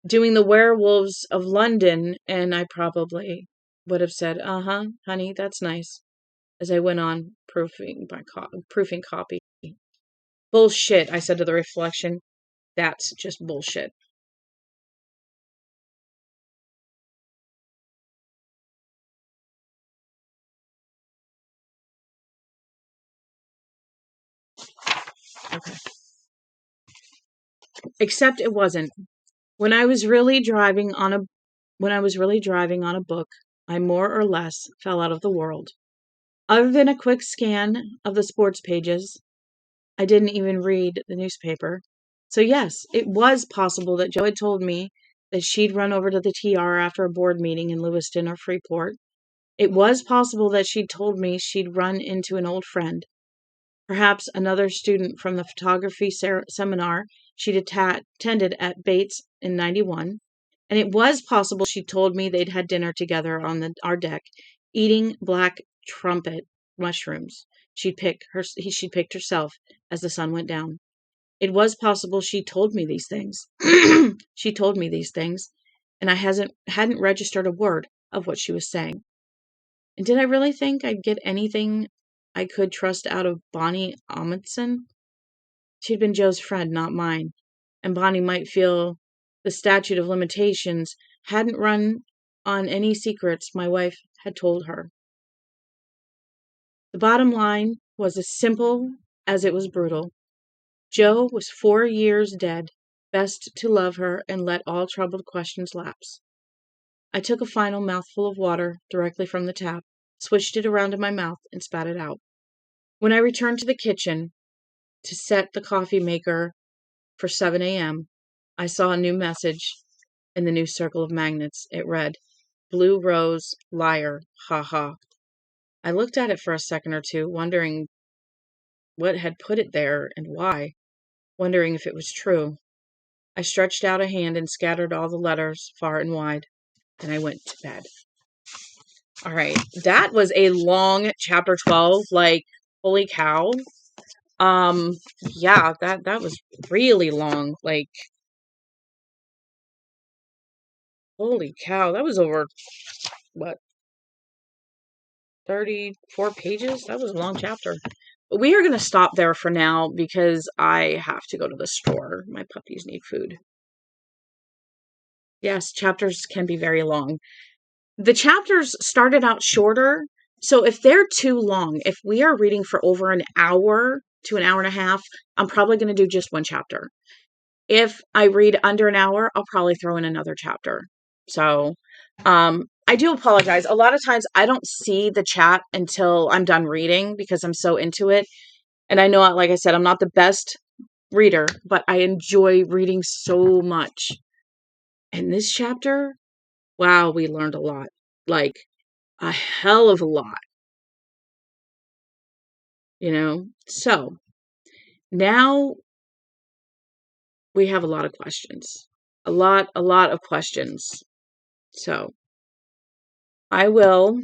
doing the Werewolves of London, and I probably would have said, "Uh-huh, honey, that's nice," as I went on proofing copy. Bullshit, I said to the reflection. That's just bullshit. Okay. Except it wasn't. When I was really driving on a book, I more or less fell out of the world. Other than a quick scan of the sports pages, I didn't even read the newspaper. So yes, it was possible that Joe had told me that she'd run over to the TR after a board meeting in Lewiston or Freeport. It was possible that she'd told me she'd run into an old friend, perhaps another student from the photography seminar she'd attended at Bates in 91. And it was possible she told me they'd had dinner together on our deck, eating black trumpet mushrooms she'd picked herself as the sun went down. It was possible she told me these things. She told me these things, and I hadn't registered a word of what she was saying. And did I really think I'd get anything I could trust out of Bonnie Amundsen? She'd been Joe's friend, not mine, and Bonnie might feel the statute of limitations hadn't run on any secrets my wife had told her. The bottom line was as simple as it was brutal. Joe was 4 years dead. Best to love her and let all troubled questions lapse. I took a final mouthful of water directly from the tap, swished it around in my mouth, and spat it out. When I returned to the kitchen to set the coffee maker for 7 a.m., I saw a new message in the new circle of magnets. It read, "Blue Rose, liar, ha ha." I looked at it for a second or two, wondering what had put it there and why, wondering if it was true. I stretched out a hand and scattered all the letters far and wide. Then I went to bed. All right. That was a long chapter 12. Like, holy cow. Yeah, that was really long. Like, holy cow. That was over, what, 34 pages? That was a long chapter. But we are going to stop there for now because I have to go to the store. My puppies need food. Yes, chapters can be very long. The chapters started out shorter. So if they're too long, if we are reading for over an hour to an hour and a half, I'm probably going to do just one chapter. If I read under an hour, I'll probably throw in another chapter. So, I do apologize. A lot of times I don't see the chat until I'm done reading because I'm so into it. And I know, like I said, I'm not the best reader, but I enjoy reading so much. And this chapter, wow, we learned a lot. Like, a hell of a lot. So now we have a lot of questions. A lot of questions. So I will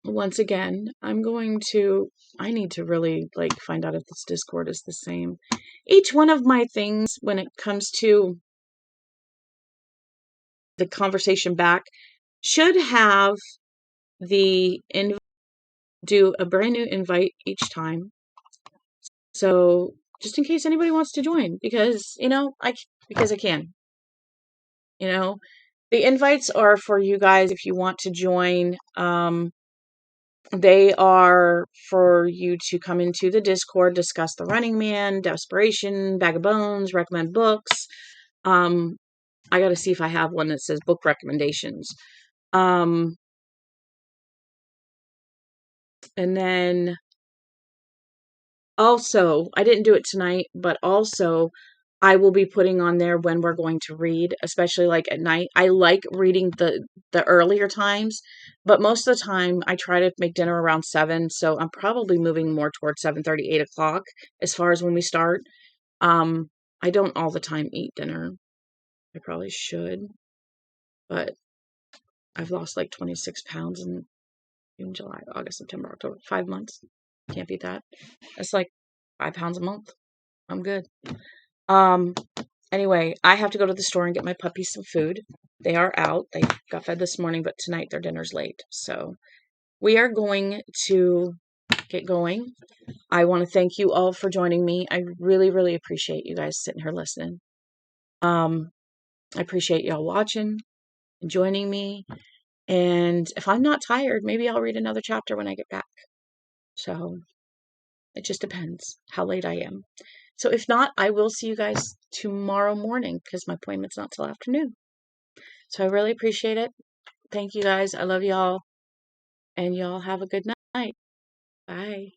once again, I need to really find out if this Discord is the same. Each one of my things, when it comes to the conversation back, should have do a brand new invite each time. So just in case anybody wants to join, because I can. The invites are for you guys if you want to join. They are for you to come into the Discord, discuss The Running Man, Desperation, Bag of Bones, recommend books. I got to see if I have one that says book recommendations. And then also, I didn't do it tonight, but also I will be putting on there when we're going to read, especially at night. I like reading the earlier times, but most of the time I try to make dinner around 7, so I'm probably moving more towards 7:30, 8 o'clock as far as when we start. I don't all the time eat dinner. I probably should, but I've lost 26 pounds in June, July, August, September, October, 5 months. Can't beat that. That's 5 pounds a month. I'm good. Anyway, I have to go to the store and get my puppies some food. They are out. They got fed this morning, but tonight their dinner's late. So we are going to get going. I want to thank you all for joining me. I really, really appreciate you guys sitting here listening. I appreciate y'all watching and joining me. And if I'm not tired, maybe I'll read another chapter when I get back. So it just depends how late I am. So if not, I will see you guys tomorrow morning because my appointment's not till afternoon. So I really appreciate it. Thank you guys. I love y'all. And y'all have a good night. Bye.